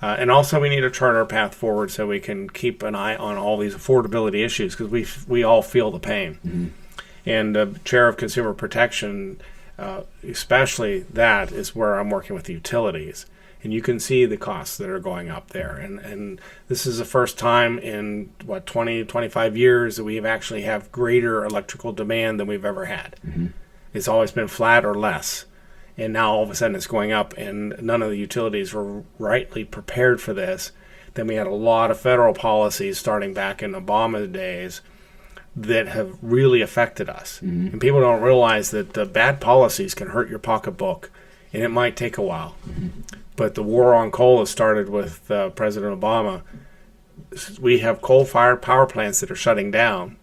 And also, we need to chart our path forward so we can keep an eye on all these affordability issues, because we all feel the pain. Mm-hmm. And Chair of Consumer Protection, especially that is where I'm working with the utilities. And you can see the costs that are going up there. And this is the first time in, 20, 25 years that we actually have greater electrical demand than we've ever had. Mm-hmm. It's always been flat or less. And now all of a sudden it's going up, and none of the utilities were rightly prepared for this. Then we had a lot of federal policies starting back in Obama days that have really affected us. Mm-hmm. And people don't realize that the bad policies can hurt your pocketbook, and it might take a while. Mm-hmm. But the war on coal has started with President Obama. We have coal-fired power plants that are shutting down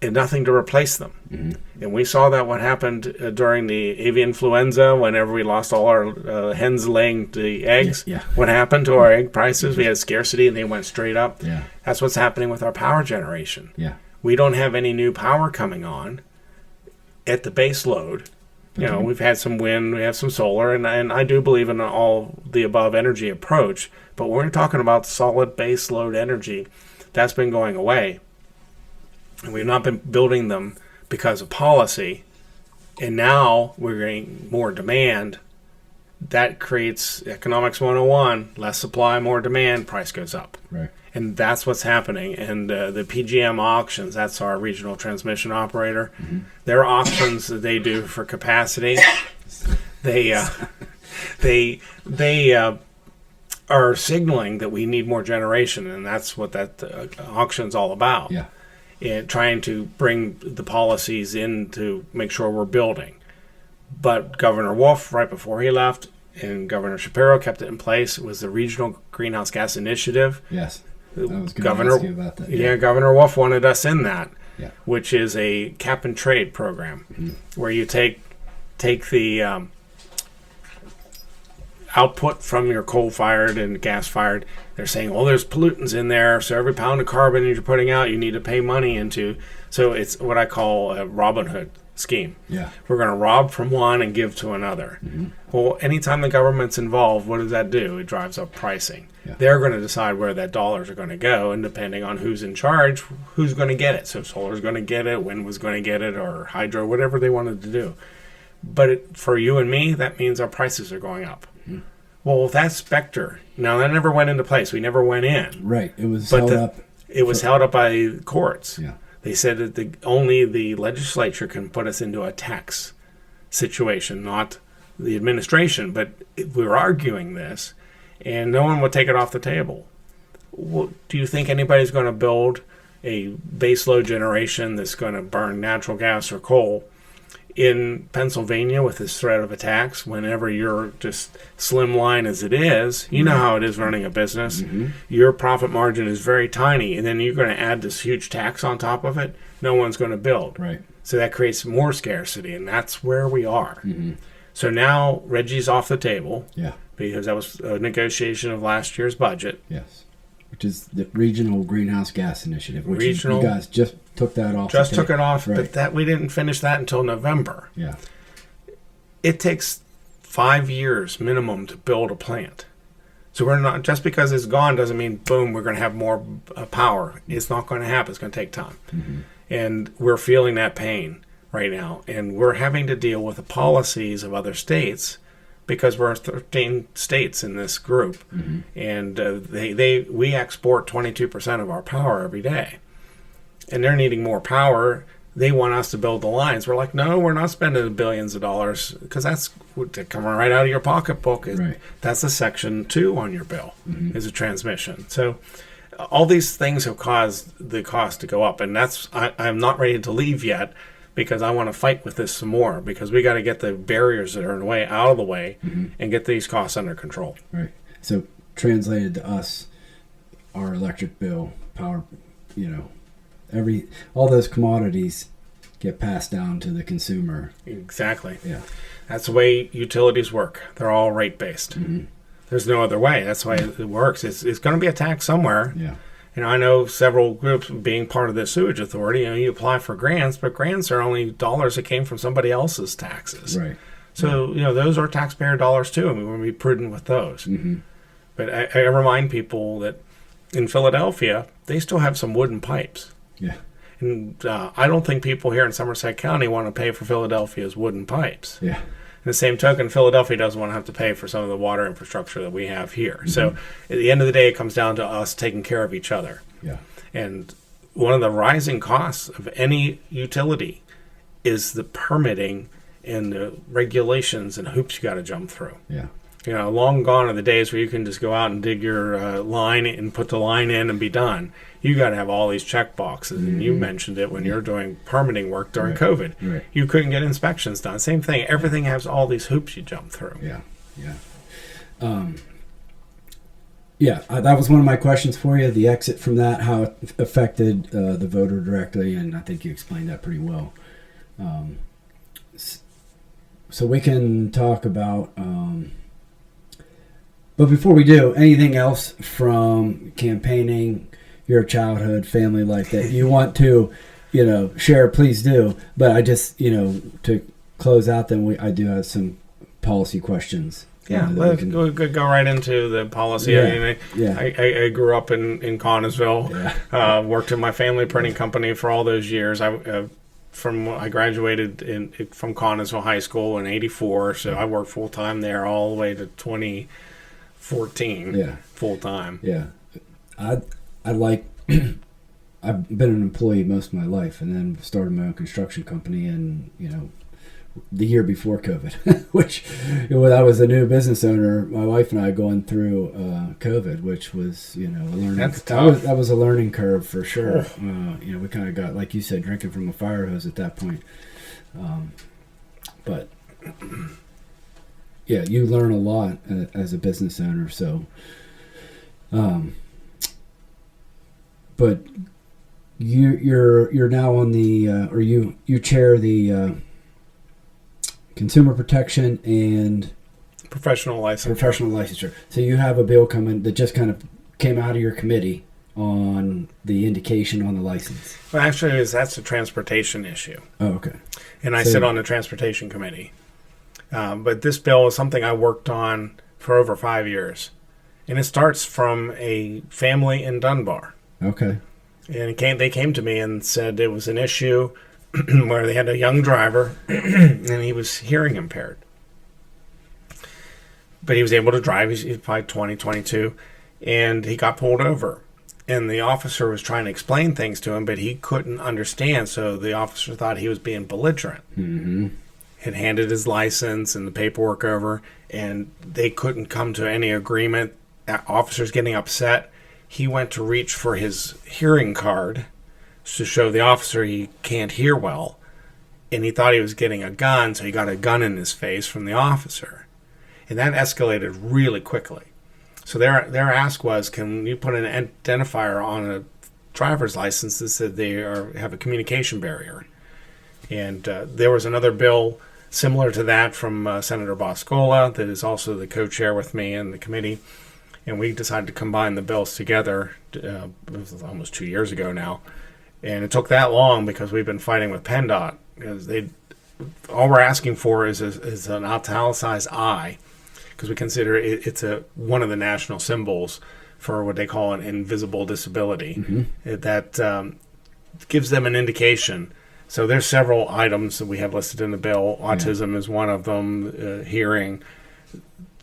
and nothing to replace them. Mm-hmm. And we saw that what happened during the avian influenza, whenever we lost all our hens laying the eggs. Yeah. What happened to our egg prices? We had scarcity, and they went straight up. Yeah. That's what's happening with our power generation. Yeah. We don't have any new power coming on at the base load. We've had some wind, we have some solar, and I do believe in all the above energy approach. But when we're talking about solid base load energy, that's been going away. And we've not been building them because of policy. And now we're getting more demand. That creates economics 101, less supply, more demand, price goes up. Right. And that's what's happening. And the PGM auctions, that's our regional transmission operator. Mm-hmm. Their auctions that they do for capacity, they are signaling that we need more generation, and that's what that auction's all about. Yeah. And trying to bring the policies in to make sure we're building. But Governor Wolf, right before he left, and Governor Shapiro kept it in place. It was the Regional Greenhouse Gas Initiative. Yes. I was going to ask you about that. Yeah, Governor Wolf wanted us in that, yeah. Which is a cap and trade program, mm-hmm. where you take the output from your coal-fired and gas-fired. They're saying, well, there's pollutants in there, so every pound of carbon you're putting out, you need to pay money into. So it's what I call a Robin Hood scheme. Yeah. We're going to rob from one and give to another. Mm-hmm. Well, anytime the government's involved, what does that do? It drives up pricing. Yeah. They're going to decide where that dollars are going to go, and depending on who's in charge, who's going to get it. So solar's going to get it, wind was going to get it, or hydro, whatever they wanted to do. But for you and me, that means our prices are going up. Mm-hmm. Well, that's Spectre. Now, that never went into place. We never went in. Right. It was held up. It was held up by courts. Yeah. They said that only the legislature can put us into a tax situation, not the administration. But we were arguing this, and no one would take it off the table. Well, do you think anybody's going to build a baseload generation that's going to burn natural gas or coal in Pennsylvania with this threat of a tax whenever you're just slimline as it is? You know how it is running a business. Mm-hmm. Your profit margin is very tiny, and then you're going to add this huge tax on top of it. No one's going to build. Right. So that creates more scarcity, and that's where we are. Mm-hmm. So now Reggie's off the table. Yeah. Because that was a negotiation of last year's budget. Yes. Which is the Regional Greenhouse Gas Initiative, which you guys just took that off. Just took it off, right. But that we didn't finish that until November. Yeah. It takes 5 years minimum to build a plant. So we're not, just because it's gone doesn't mean, boom, we're going to have more power. It's not going to happen. It's going to take time. Mm-hmm. And we're feeling that pain right now. And we're having to deal with the policies of other states, because we're 13 states in this group, mm-hmm. and we export 22% of our power every day, and they're needing more power. They want us to build the lines. We're like, no, we're not spending billions of dollars, because that's coming right out of your pocketbook. Right. That's a Section 2 on your bill, mm-hmm. is a transmission. So all these things have caused the cost to go up, and I'm not ready to leave yet, because I want to fight with this some more, because we got to get the barriers that are in the way out of the way, mm-hmm. and get these costs under control. Right. So translated to us, our electric bill, power, all those commodities get passed down to the consumer. Exactly. Yeah. That's the way utilities work. They're all rate-based. Mm-hmm. There's no other way. That's the way it works. It's going to be a tax somewhere. Yeah. I know several groups being part of the sewage authority, you apply for grants, but grants are only dollars that came from somebody else's taxes. Right. So, those are taxpayer dollars too, and we want to be prudent with those. Mm-hmm. But I remind people that in Philadelphia, they still have some wooden pipes. Yeah. And I don't think people here in Somerset County want to pay for Philadelphia's wooden pipes. Yeah. In the same token, Philadelphia doesn't want to have to pay for some of the water infrastructure that we have here. Mm-hmm. So at the end of the day, it comes down to us taking care of each other. Yeah. And one of the rising costs of any utility is the permitting and the regulations and hoops you got to jump through. Yeah. Long gone are the days where you can just go out and dig your line and put the line in and be done. You got to have all these check boxes, and you mentioned it when you're doing permitting work during COVID. Right. You couldn't get inspections done. Same thing. Everything has all these hoops you jump through. Yeah, yeah. That was one of my questions for you. The exit from that, how it affected the voter directly, and I think you explained that pretty well. So we can talk about. But before we do, anything else from campaigning, your childhood, family life that you want to, share, please do. But I just, to close out, then I do have some policy questions Yeah, let's go right into the policy. Yeah. I grew up in Connersville. Yeah. Worked in my family printing company for all those years. I graduated from Connersville High School in '84, so I worked full time there all the way to 2014. Yeah. Full time. Yeah. I like. I've been an employee most of my life, and then started my own construction company, and the year before COVID, which when I was a new business owner, my wife and I going through COVID, which was a learning. That's tough. That was a learning curve for sure. We kind of got, like you said, drinking from a fire hose at that point. But yeah, you learn a lot as a business owner. So, but you're now on the or you chair the consumer protection and professional licensure. So you have a bill coming that just kind of came out of your committee on the indication on the license. Well, actually, that's a transportation issue. Oh, okay. And I sit on the transportation committee. But this bill is something I worked on for over 5 years. And it starts from a family in Dunbar. Okay. And they came to me and said it was an issue where they had a young driver and he was hearing impaired. But he was able to drive. He's probably 20, 22. And he got pulled over. And the officer was trying to explain things to him, but he couldn't understand. So the officer thought he was being belligerent. Mm-hmm. Had handed his license and the paperwork over, and they couldn't come to any agreement. That officer's getting upset. He went to reach for his hearing card to show the officer he can't hear well, and he thought he was getting a gun, so he got a gun in his face from the officer, and that escalated really quickly. So their ask was, can you put an identifier on a driver's license that said they have a communication barrier? And there was another bill similar to that from Senator Boscola that is also the co-chair with me in the committee, and we decided to combine the bills together. It was almost 2 years ago now. And it took that long because we've been fighting with PennDOT, because all we're asking for is an italicized I, because we consider it's one of the national symbols for what they call an invisible disability. Mm-hmm. That gives them an indication. So there's several items that we have listed in the bill. Autism is one of them, hearing,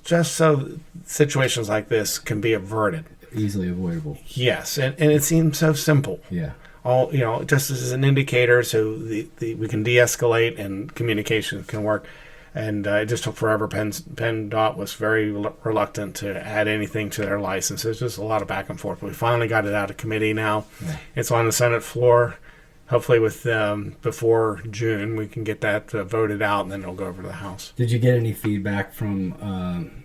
just so situations like this can be averted. Easily avoidable. Yes, and it seems so simple. Yeah. All just as an indicator, so we can de-escalate and communication can work. And it just took forever. PennDOT was very reluctant to add anything to their license. There's just a lot of back and forth. But we finally got it out of committee now. Yeah. It's on the Senate floor. Hopefully, before June, we can get that voted out, and then it'll go over to the House. Did you get any feedback from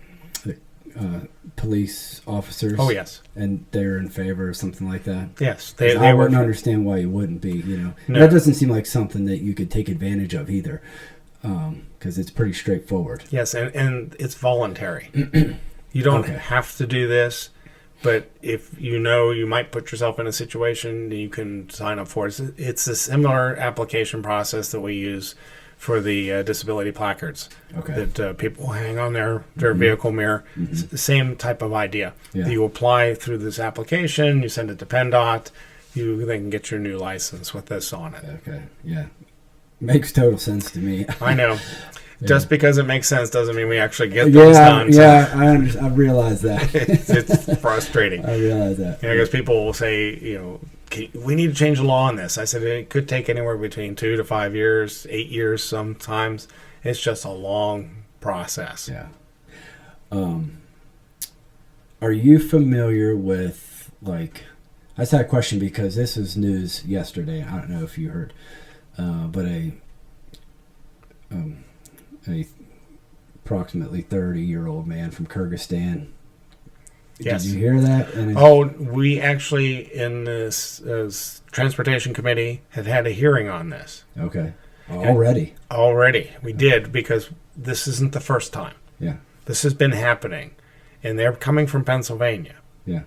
police officers? Oh, yes. And they're in favor of something like that? Yes. I wouldn't understand why you wouldn't be, No. That doesn't seem like something that you could take advantage of either, because it's pretty straightforward. Yes, and it's voluntary. You don't have to do this, but if you might put yourself in a situation, you can sign up for it. It's a similar application process that we use for the disability placards that people hang on their vehicle mirror. Mm-hmm. Same type of idea. Yeah. You apply through this application, you send it to PennDOT, you then get your new license with this on it. Okay, yeah. Makes total sense to me. I know. Just because it makes sense doesn't mean we actually get things done. Yeah, I realize that. it's frustrating. I realize that. Because people will say, we need to change the law on this. I said it could take anywhere between 2 to 5 years, 8 years sometimes. It's just a long process. Yeah. Are you familiar with, I just had a question because this was news yesterday. I don't know if you heard, but a approximately 30-year-old man from Kyrgyzstan. Yes. Did you hear that? We actually, in this transportation committee, had a hearing on this. Okay. Already? We did, because this isn't the first time. Yeah. This has been happening, and they're coming from Pennsylvania. Yeah.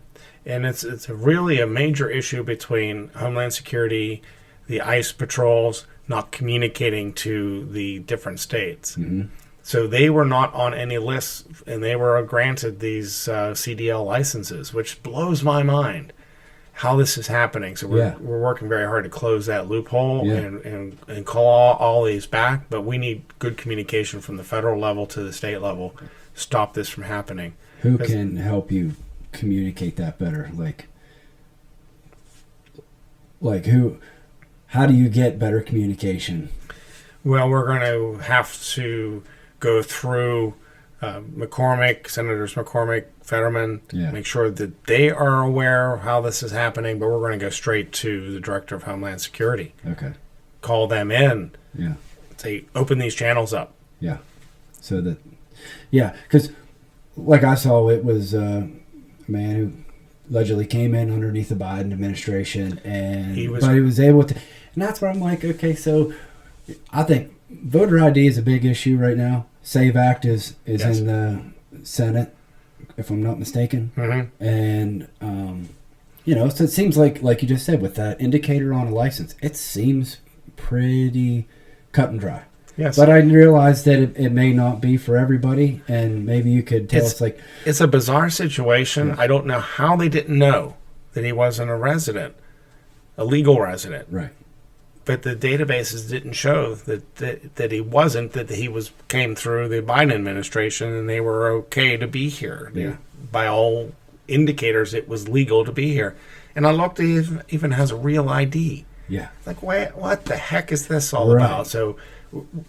And it's really a major issue between Homeland Security, the ICE patrols, not communicating to the different states. Mm-hmm. So they were not on any lists, and they were granted these CDL licenses, which blows my mind how this is happening. So we're working very hard to close that loophole and call all these back, but we need good communication from the federal level to the state level to stop this from happening. Who can help you communicate that better? Like who? How do you get better communication? Well, we're going to have to go through Senators McCormick, Fetterman, make sure that they are aware of how this is happening, but we're going to go straight to the Director of Homeland Security. Okay. Call them in. Yeah. Say, open these channels up. Yeah. So that, because like I saw, it was a man who allegedly came in underneath the Biden administration, but he was able to, and that's where I'm like, okay, so I think voter ID is a big issue right now. SAVE Act is in the Senate, if I'm not mistaken. Mm-hmm. And, so it seems like you just said, with that indicator on a license, it seems pretty cut and dry. Yes. But I realize that it may not be for everybody, and maybe you could tell us, It's a bizarre situation. Yeah. I don't know how they didn't know that he wasn't a legal resident. Right. But the databases didn't show that he wasn't, that he came through the Biden administration and they were okay to be here. Yeah. By all indicators, it was legal to be here. And I looked, he even has a real ID. Yeah. Like, what the heck is this all about? So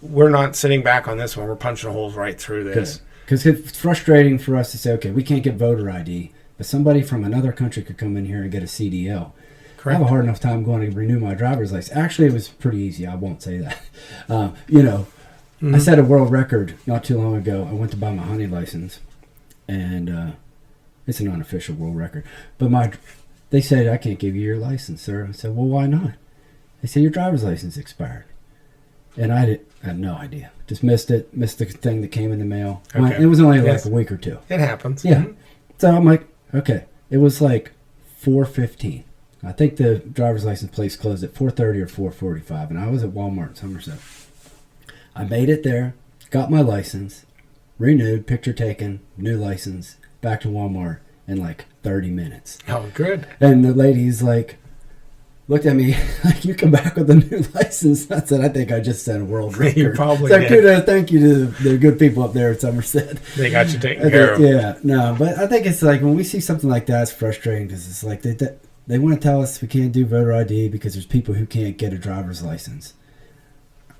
we're not sitting back on this one. We're punching holes right through this. Because it's frustrating for us to say, okay, we can't get voter ID, but somebody from another country could come in here and get a CDL. Correct. I have a hard enough time going to renew my driver's license. Actually, it was pretty easy. I won't say that. Mm-hmm. I set a world record not too long ago. I went to buy my hunting license, and it's an unofficial world record. But they said, I can't give you your license, sir. I said, well, why not? They said, your driver's license expired. And I had no idea. Just missed the thing that came in the mail. Okay. It was only like a week or two. It happens. Yeah. Mm-hmm. So I'm like, okay. It was like 4:15. I think the driver's license place closed at 4:30 or 4:45, and I was at Walmart in Somerset. I made it there, got my license, renewed, picture taken, new license, back to Walmart in like 30 minutes. Oh, good. And the lady's like, looked at me like, you come back with a new license. I said, I think I just set a world record. You probably so did. Thank you to the good people up there at Somerset. They got you taken care of. Yeah, no, but I think it's like when we see something like that, it's frustrating because it's like they want to tell us we can't do voter ID because there's people who can't get a driver's license.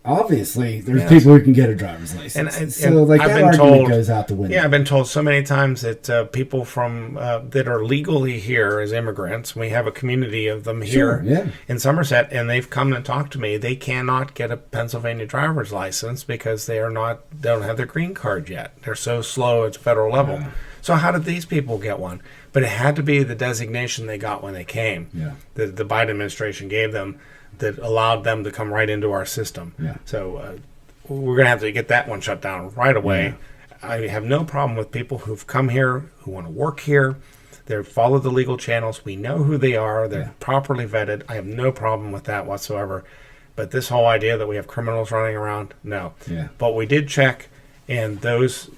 Obviously, there's people who can get a driver's license. And so like that argument goes out the window. Yeah, I've been told so many times that people from that are legally here as immigrants, we have a community of them here in Somerset, and they've come and talked to me. They cannot get a Pennsylvania driver's license because they don't have their green card yet. They're so slow at the federal level. Yeah. So how did these people get one? But it had to be the designation they got when they came. Yeah. The Biden administration gave them that allowed them to come right into our system. Yeah. So we're going to have to get that one shut down right away. Yeah. I have no problem with people who've come here, who want to work here. They follow the legal channels. We know who they are. They're properly vetted. I have no problem with that whatsoever. But this whole idea that we have criminals running around, no. Yeah. But we did check, and those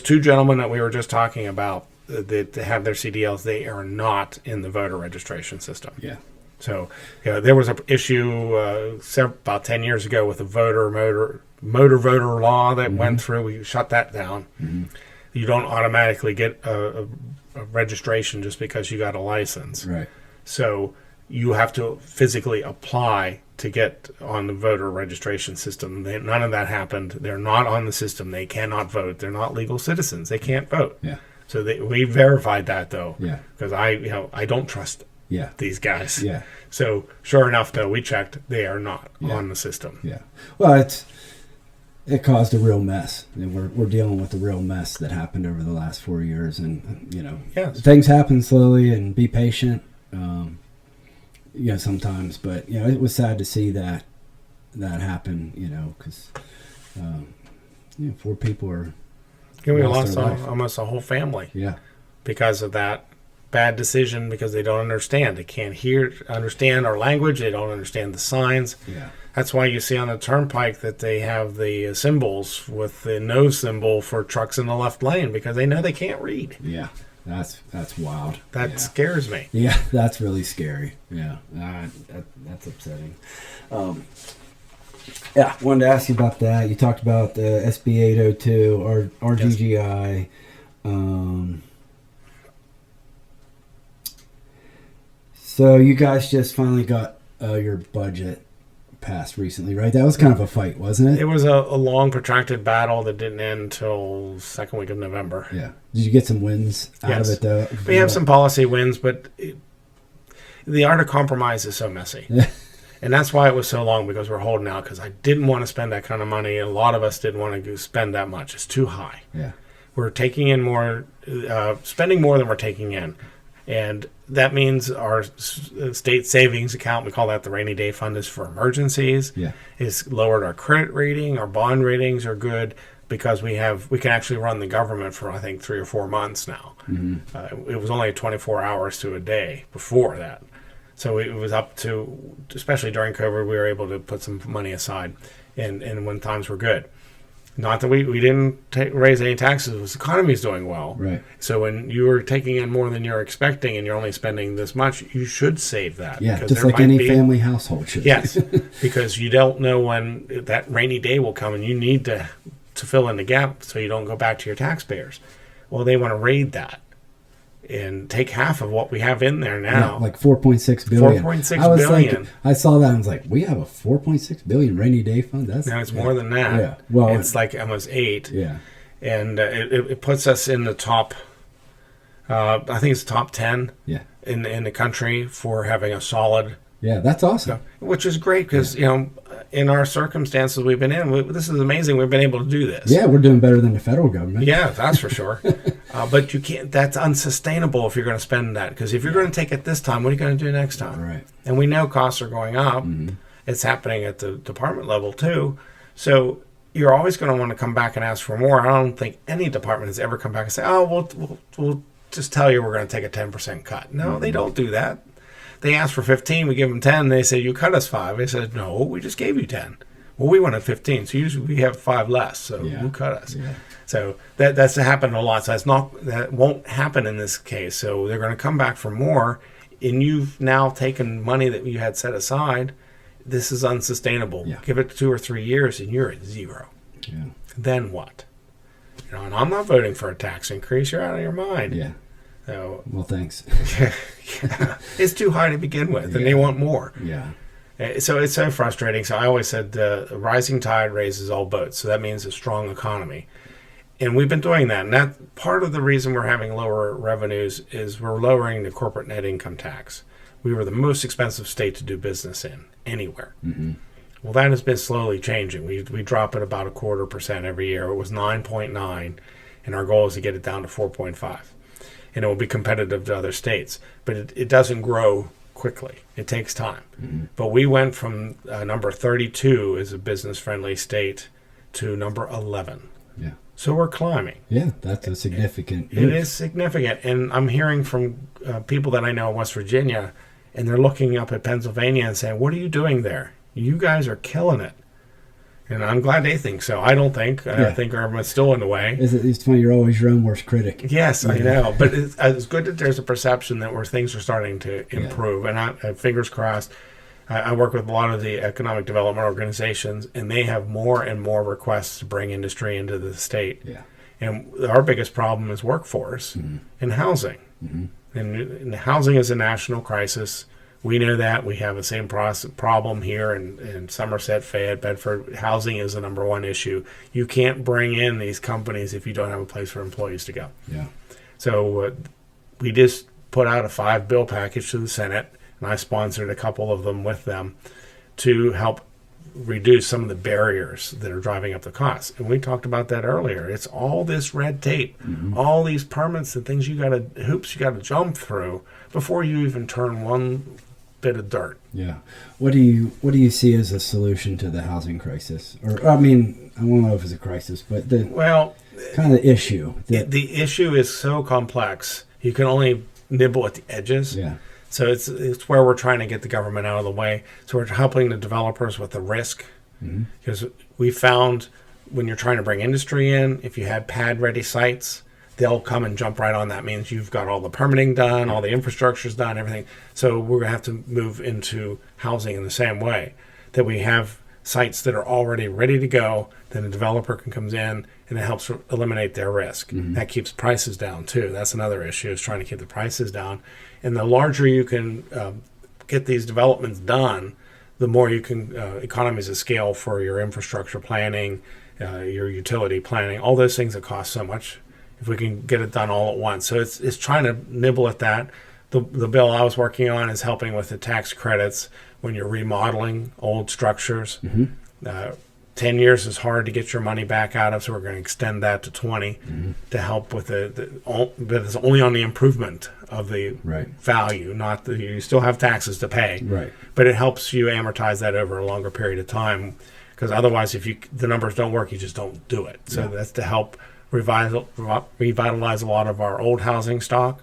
two gentlemen that we were just talking about that have their CDLs, they are not in the voter registration system. Yeah. So there was an issue about 10 years ago with the motor voter law that went through. We shut that down. Mm-hmm. You don't automatically get a registration just because you got a license. Right. So you have to physically apply to get on the voter registration system. None of that happened. They're not on the system. They cannot vote. They're not legal citizens. They can't vote. Yeah. So we verified that though. Yeah. Because I don't trust these guys. Yeah. So sure enough, though, we checked. They are not on the system. Yeah. Well, it caused a real mess, and we're dealing with the real mess that happened over the last 4 years. And things happen slowly, and be patient. Sometimes, but it was sad to see that happen. Because 4 people are. We lost almost a whole family. Yeah. Because of that bad decision because they don't understand. They can't understand our language. They don't understand the signs. Yeah. That's why you see on the turnpike that they have the symbols with the no symbol for trucks in the left lane because they know they can't read. Yeah. That's wild. That scares me. Yeah, that's really scary. Yeah, that's upsetting. Yeah, I wanted to ask you about that. You talked about the SB 802 or RGGI. So you guys just finally got your budget passed recently, right? That was kind of a fight, wasn't it? It was a long, protracted battle that didn't end until second week of November. Yeah. Did you get some wins out of it, though? We have some policy wins, but the art of compromise is so messy. And that's why it was so long, because we're holding out, because I didn't want to spend that kind of money. A lot of us didn't want to spend that much. It's too high. Yeah. We're taking in more, spending more than we're taking in. And that means our state savings account, we call that the rainy day fund, is for emergencies. Yeah. It's lowered our credit rating. Our bond ratings are good because we can actually run the government for, I think, 3 or 4 months now. Mm-hmm. It was only 24 hours to a day before that. So it was up to, especially during COVID, we were able to put some money aside and when times were good. Not that we didn't raise any taxes. The economy is doing well. Right. So when you are taking in more than you're expecting and you're only spending this much, you should save that. Yeah, just like any family household should. Yes, because you don't know when that rainy day will come and you need to fill in the gap so you don't go back to your taxpayers. Well, they want to raid that and take half of what we have in there now. Yeah, like $4.6 billion. $4.6 billion. I saw that and I was like, we have a $4.6 billion rainy day fund? No, it's more than that. Yeah. Well, it's like almost 8. Yeah. And it puts us in the top, I think it's top 10 in the country for having a solid. Yeah, that's awesome. Which is great because, in our circumstances we've been in, this is amazing. We've been able to do this. Yeah, we're doing better than the federal government. Yeah, that's for sure. But you can't. That's unsustainable if you're going to spend that. Because if you're going to take it this time, what are you going to do next time? Right. And we know costs are going up. Mm-hmm. It's happening at the department level too. So you're always going to want to come back and ask for more. I don't think any department has ever come back and say, "Oh, we'll just tell you we're going to take a 10% cut." No, they don't do that. They ask for 15, we give them 10. They say, you cut us 5. They said, no, we just gave you 10. Well, we wanted 15, so usually we have 5 less, so you cut us. Yeah. So that's happened a lot. So that won't happen in this case. So they're going to come back for more, and you've now taken money that you had set aside. This is unsustainable. Yeah. Give it 2 or 3 years, and you're at 0. Yeah. Then what? And I'm not voting for a tax increase. You're out of your mind. Yeah. So, well, thanks. Yeah. It's too high to begin with, and they want more. Yeah. So it's so frustrating. So I always said a rising tide raises all boats. So that means a strong economy. And we've been doing that. And that part of the reason we're having lower revenues is we're lowering the corporate net income tax. We were the most expensive state to do business in, anywhere. Mm-hmm. Well, that has been slowly changing. We drop it about 0.25% every year. It was 9.9, and our goal is to get it down to 4.5. And it will be competitive to other states. But it doesn't grow quickly. It takes time. Mm-hmm. But we went from number 32 as a business-friendly state to number 11. Yeah. So we're climbing. Yeah, that's a significant move. It is significant. And I'm hearing from people that I know in West Virginia, and they're looking up at Pennsylvania and saying, what are you doing there? You guys are killing it. And I'm glad they think so. I don't think. I think government's still in the way. It's funny, you're always your own worst critic. Yes, I know. But it's good that there's a perception that where things are starting to improve. And I fingers crossed. I work with a lot of the economic development organizations, and they have more and more requests to bring industry into the state. Yeah. And our biggest problem is workforce and housing. Mm-hmm. And housing is a national crisis. We know that. We have the same problem here in Somerset, Fayette, Bedford. Housing is the number one issue. You can't bring in these companies if you don't have a place for employees to go. Yeah. So we just put out a 5-bill package to the Senate, and I sponsored a couple of them with them to help reduce some of the barriers that are driving up the costs. And we talked about that earlier. It's all this red tape, all these permits and things hoops you got to jump through before you even turn one bit of dirt. Yeah. What do you see as a solution to the housing crisis? Or I mean, I don't know if it's a crisis, but kind of the issue. The issue is so complex. You can only nibble at the edges. Yeah. So it's where we're trying to get the government out of the way. So we're helping the developers with the risk, because we found when you're trying to bring industry in, if you had pad-ready sites, they'll come and jump right on that. Means you've got all the permitting done, all the infrastructure's done, everything. So we're going to have to move into housing in the same way, that we have sites that are already ready to go, then a developer can come in and it helps eliminate their risk. That keeps prices down too. That's another issue, is trying to keep the prices down. And the larger you can get these developments done, the more you can economies of scale for your infrastructure planning, your utility planning, all those things that cost so much, if we can get it done all at once. So it's trying to nibble at that. The bill I was working on is helping with the tax credits when you're remodeling old structures. 10 years is hard to get your money back out of, so we're going to extend that to 20 to help with but it's only on the improvement of the value, not the, you still have taxes to pay. Right. But it helps you amortize that over a longer period of time, because otherwise if the numbers don't work, you just don't do it. So that's to help revitalize a lot of our old housing stock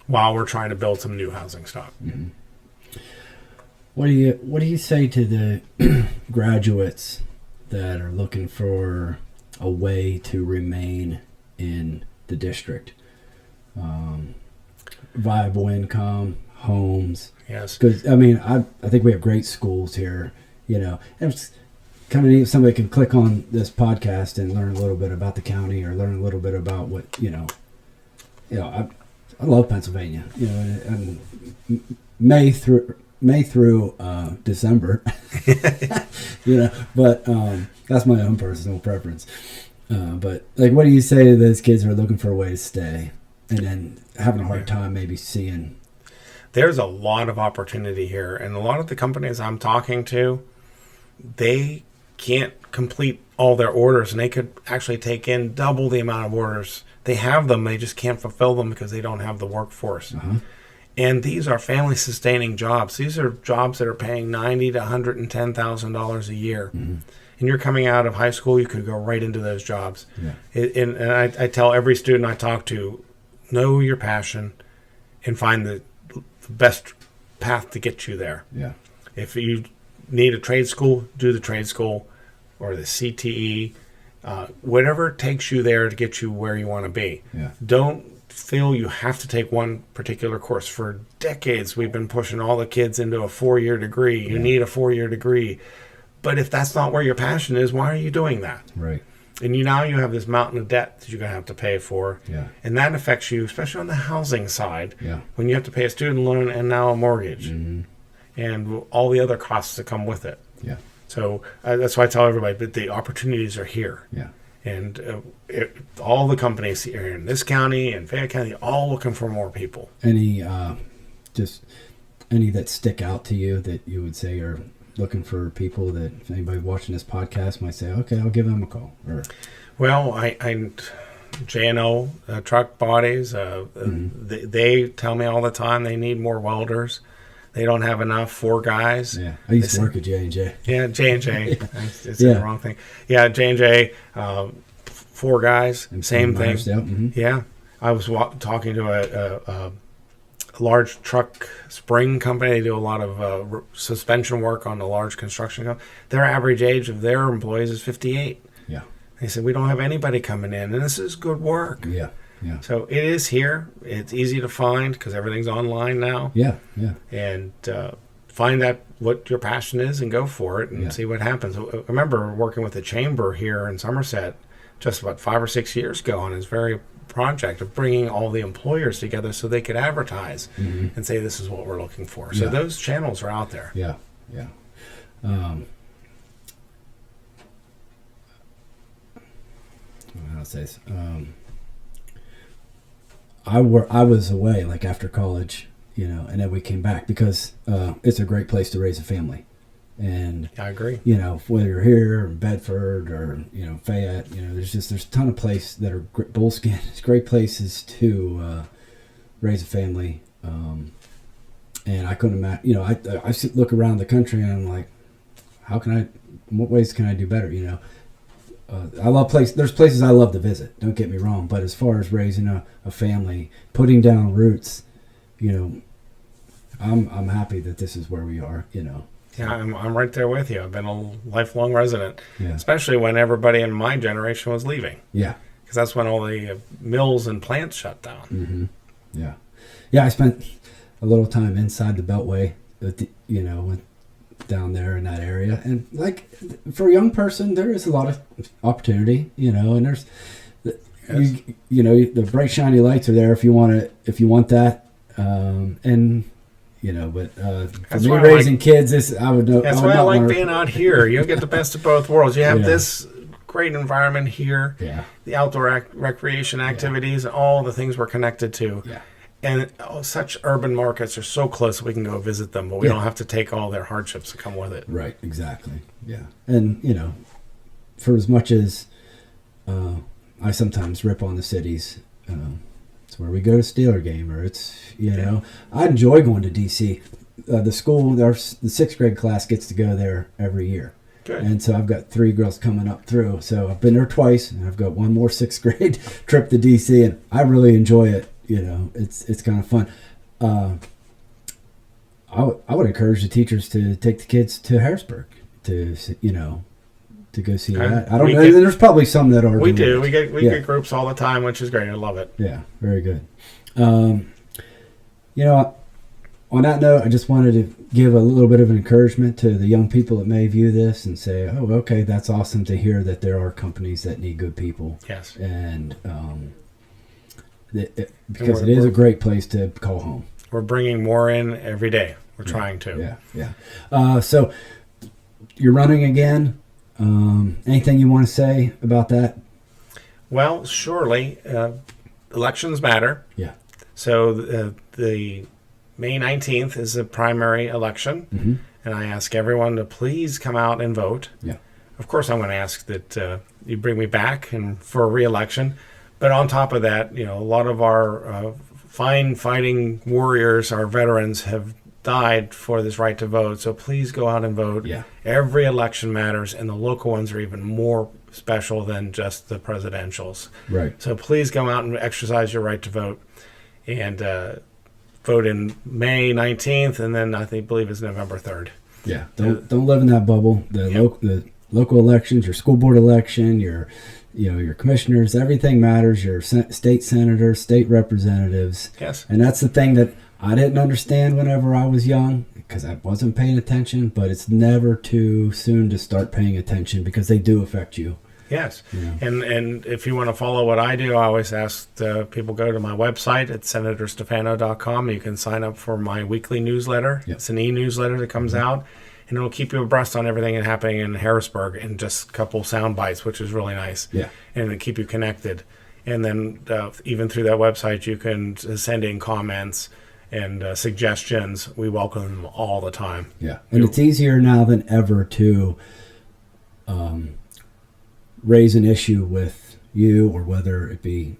while we're trying to build some new housing stock. What do you say to the graduates that are looking for a way to remain in the district? Viable income, homes. Yes. Because, I mean, I think we have great schools here, and it's kind of neat. Somebody can click on this podcast and learn a little bit about the county, or learn a little bit about what, I love Pennsylvania, and May through December, but that's my own personal preference. But like, what do you say to those kids who are looking for a way to stay and then having a hard time maybe seeing? There's a lot of opportunity here, and a lot of the companies I'm talking to, they can't complete all their orders, and they could actually take in double the amount of orders. They have them, they just can't fulfill them because they don't have the workforce. And these are family-sustaining jobs. These are jobs that are paying $90,000 to $110,000 a year. And you're coming out of high school, you could go right into those jobs. And I tell every student I talk to, know your passion and find the best path to get you there. If you need a trade school, do the trade school or the CTE, whatever takes you there to get you where you want to be. Don't feel you have to take one particular course. For decades, we've been pushing all the kids into a 4-year degree. You need a 4-year degree. But if that's not where your passion is, why are you doing that? Right. And you have this mountain of debt that you're going to have to pay for. And that affects you, especially on the housing side, when you have to pay a student loan and now a mortgage. And all the other costs that come with it. So that's why I tell everybody that the opportunities are here. And all the companies here in this county and Fayette County, all looking for more people. Any that stick out to you that you would say are looking for people, that if anybody watching this podcast might say, okay, I'll give them a call? Well, I J&O truck bodies, they tell me all the time they need more welders. They don't have enough 4 guys. I used to work at J&J. J&J. It's the wrong thing. J&J, 4 guys, same thing. I was talking to a large truck spring company. They do a lot of suspension work on the large construction company. Their average age of their employees is 58. They said, we don't have anybody coming in, and this is good work. So it is here. It's easy to find because everything's online now. And find out what your passion is and go for it and see what happens. I remember working with a chamber here in Somerset just about 5 or 6 years ago on this very project of bringing all the employers together so they could advertise and say, this is what we're looking for. So those channels are out there. I'll say this. I was away like after college, and then we came back because it's a great place to raise a family. And I agree. Whether you're here in Bedford or Fayette, there's a ton of places that are Bullskin. It's great places to raise a family. And I couldn't imagine. I look around the country and I'm like, what ways can I do better? I love places. There's places I love to visit. Don't get me wrong, but as far as raising a family, putting down roots, I'm happy that this is where we are. Yeah, I'm right there with you. I've been a lifelong resident, Yeah. especially when everybody in my generation was leaving. Yeah. Because that's when all the mills and plants shut down. Mm-hmm. Yeah. Yeah, I spent a little time inside the Beltway, went down there in that area. And, like, for a young person, there is a lot of opportunity, and there's, Yes. the bright, shiny lights are there if you want that. But for me raising kids, I would know. That's why I like being out here. You get the best of both worlds. You have this great environment here, the outdoor recreation activities, all the things we're connected to. Yeah. And such urban markets are so close we can go visit them, but we don't have to take all their hardships that come with it. Right, exactly. Yeah. And, for as much as I sometimes rip on the cities, it's where we go to Steeler game, or it's, I enjoy going to D.C. The school, the 6th grade class gets to go there every year. Good. And so I've got 3 girls coming up through. So I've been there twice, and I've got one more 6th grade trip to D.C., and I really enjoy it. It's kind of fun. I would encourage the teachers to take the kids to Harrisburg to go see that. I don't know. There's probably some that are. We do. We get groups all the time, which is great. I love it. Yeah, very good. On that note, I just wanted to give a little bit of an encouragement to the young people that may view this and say, "Oh, okay, that's awesome to hear that there are companies that need good people." Yes. And because it is a great place to call home. We're bringing more in every day. We're trying to. Yeah. So you're running again. Anything you want to say about that? Well, surely elections matter. Yeah. So the May 19th is the primary election, and I ask everyone to please come out and vote. Yeah. Of course, I'm going to ask that you bring me back and for a re-election. But on top of that, a lot of our fine fighting warriors, our veterans, have died for this right to vote. So please go out and vote. Yeah. Every election matters, and the local ones are even more special than just the presidentials. Right. So please go out and exercise your right to vote, and vote in May 19th, and then believe it's November 3rd. Yeah. Don't live in that bubble. The local elections, your school board election, your commissioners, everything matters. Your state senators, state representatives. Yes. And that's the thing that I didn't understand whenever I was young, because I wasn't paying attention, but it's never too soon to start paying attention because they do affect you. Yes. Yeah. And if you want to follow what I do, I always ask people go to my website at senatorstefano.com. You can sign up for my weekly newsletter. Yep. It's an e-newsletter that comes out, and it'll keep you abreast on everything that's happening in Harrisburg in just a couple sound bites, which is really nice. Yeah. And it'll keep you connected. And then even through that website, you can send in comments and suggestions. We welcome them all the time. Yeah. And it's easier now than ever to raise an issue with you, or whether it be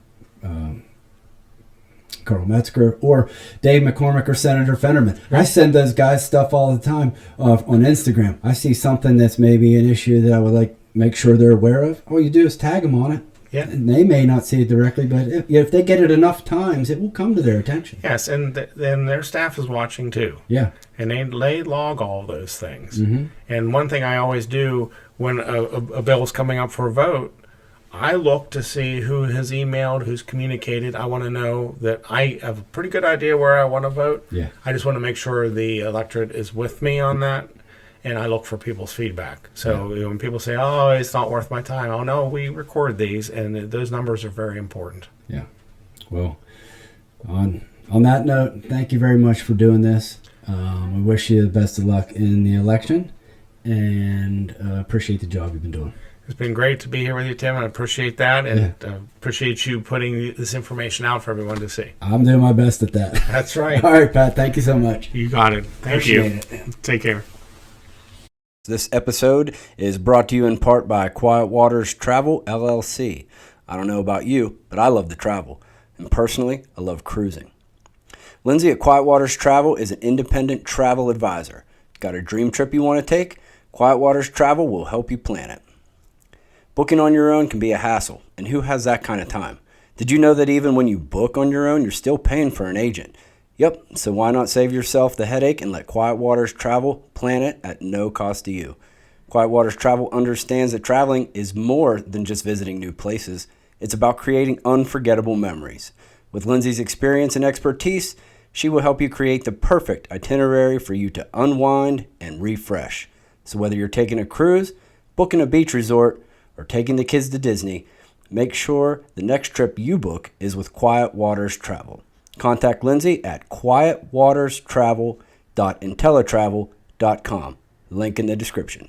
Carl Metzger or Dave McCormick or Senator Fennerman. I send those guys stuff all the time on Instagram. I see something that's maybe an issue that I would like make sure they're aware of. All you do is tag them on it. Yeah. And they may not see it directly, but if they get it enough times, it will come to their attention. Yes, and then their staff is watching too. Yeah. And they log all those things. Mm-hmm. And one thing I always do when a bill is coming up for a vote, I look to see who has emailed, who's communicated. I want to know that I have a pretty good idea where I want to vote. Yeah. I just want to make sure the electorate is with me on that, and I look for people's feedback. So when people say, "Oh, it's not worth my time," oh no, we record these, and those numbers are very important. Yeah. Well, on that note, thank you very much for doing this. We wish you the best of luck in the election, and appreciate the job you've been doing. It's been great to be here with you, Tim. I appreciate that, and appreciate you putting this information out for everyone to see. I'm doing my best at that. That's right. All right, Pat. Thank you so much. You got it. Thank you. Appreciate it. Take care. This episode is brought to you in part by Quiet Waters Travel, LLC. I don't know about you, but I love to travel. And personally, I love cruising. Lindsay at Quiet Waters Travel is an independent travel advisor. Got a dream trip you want to take? Quiet Waters Travel will help you plan it. Booking on your own can be a hassle, and who has that kind of time? Did you know that even when you book on your own, you're still paying for an agent? Yep, so why not save yourself the headache and let Quiet Waters Travel plan it at no cost to you? Quiet Waters Travel understands that traveling is more than just visiting new places. It's about creating unforgettable memories. With Lindsay's experience and expertise, she will help you create the perfect itinerary for you to unwind and refresh. So whether you're taking a cruise, booking a beach resort, or taking the kids to Disney, make sure the next trip you book is with Quiet Waters Travel. Contact Lindsay at quietwaterstravel.intellitravel.com. Link in the description.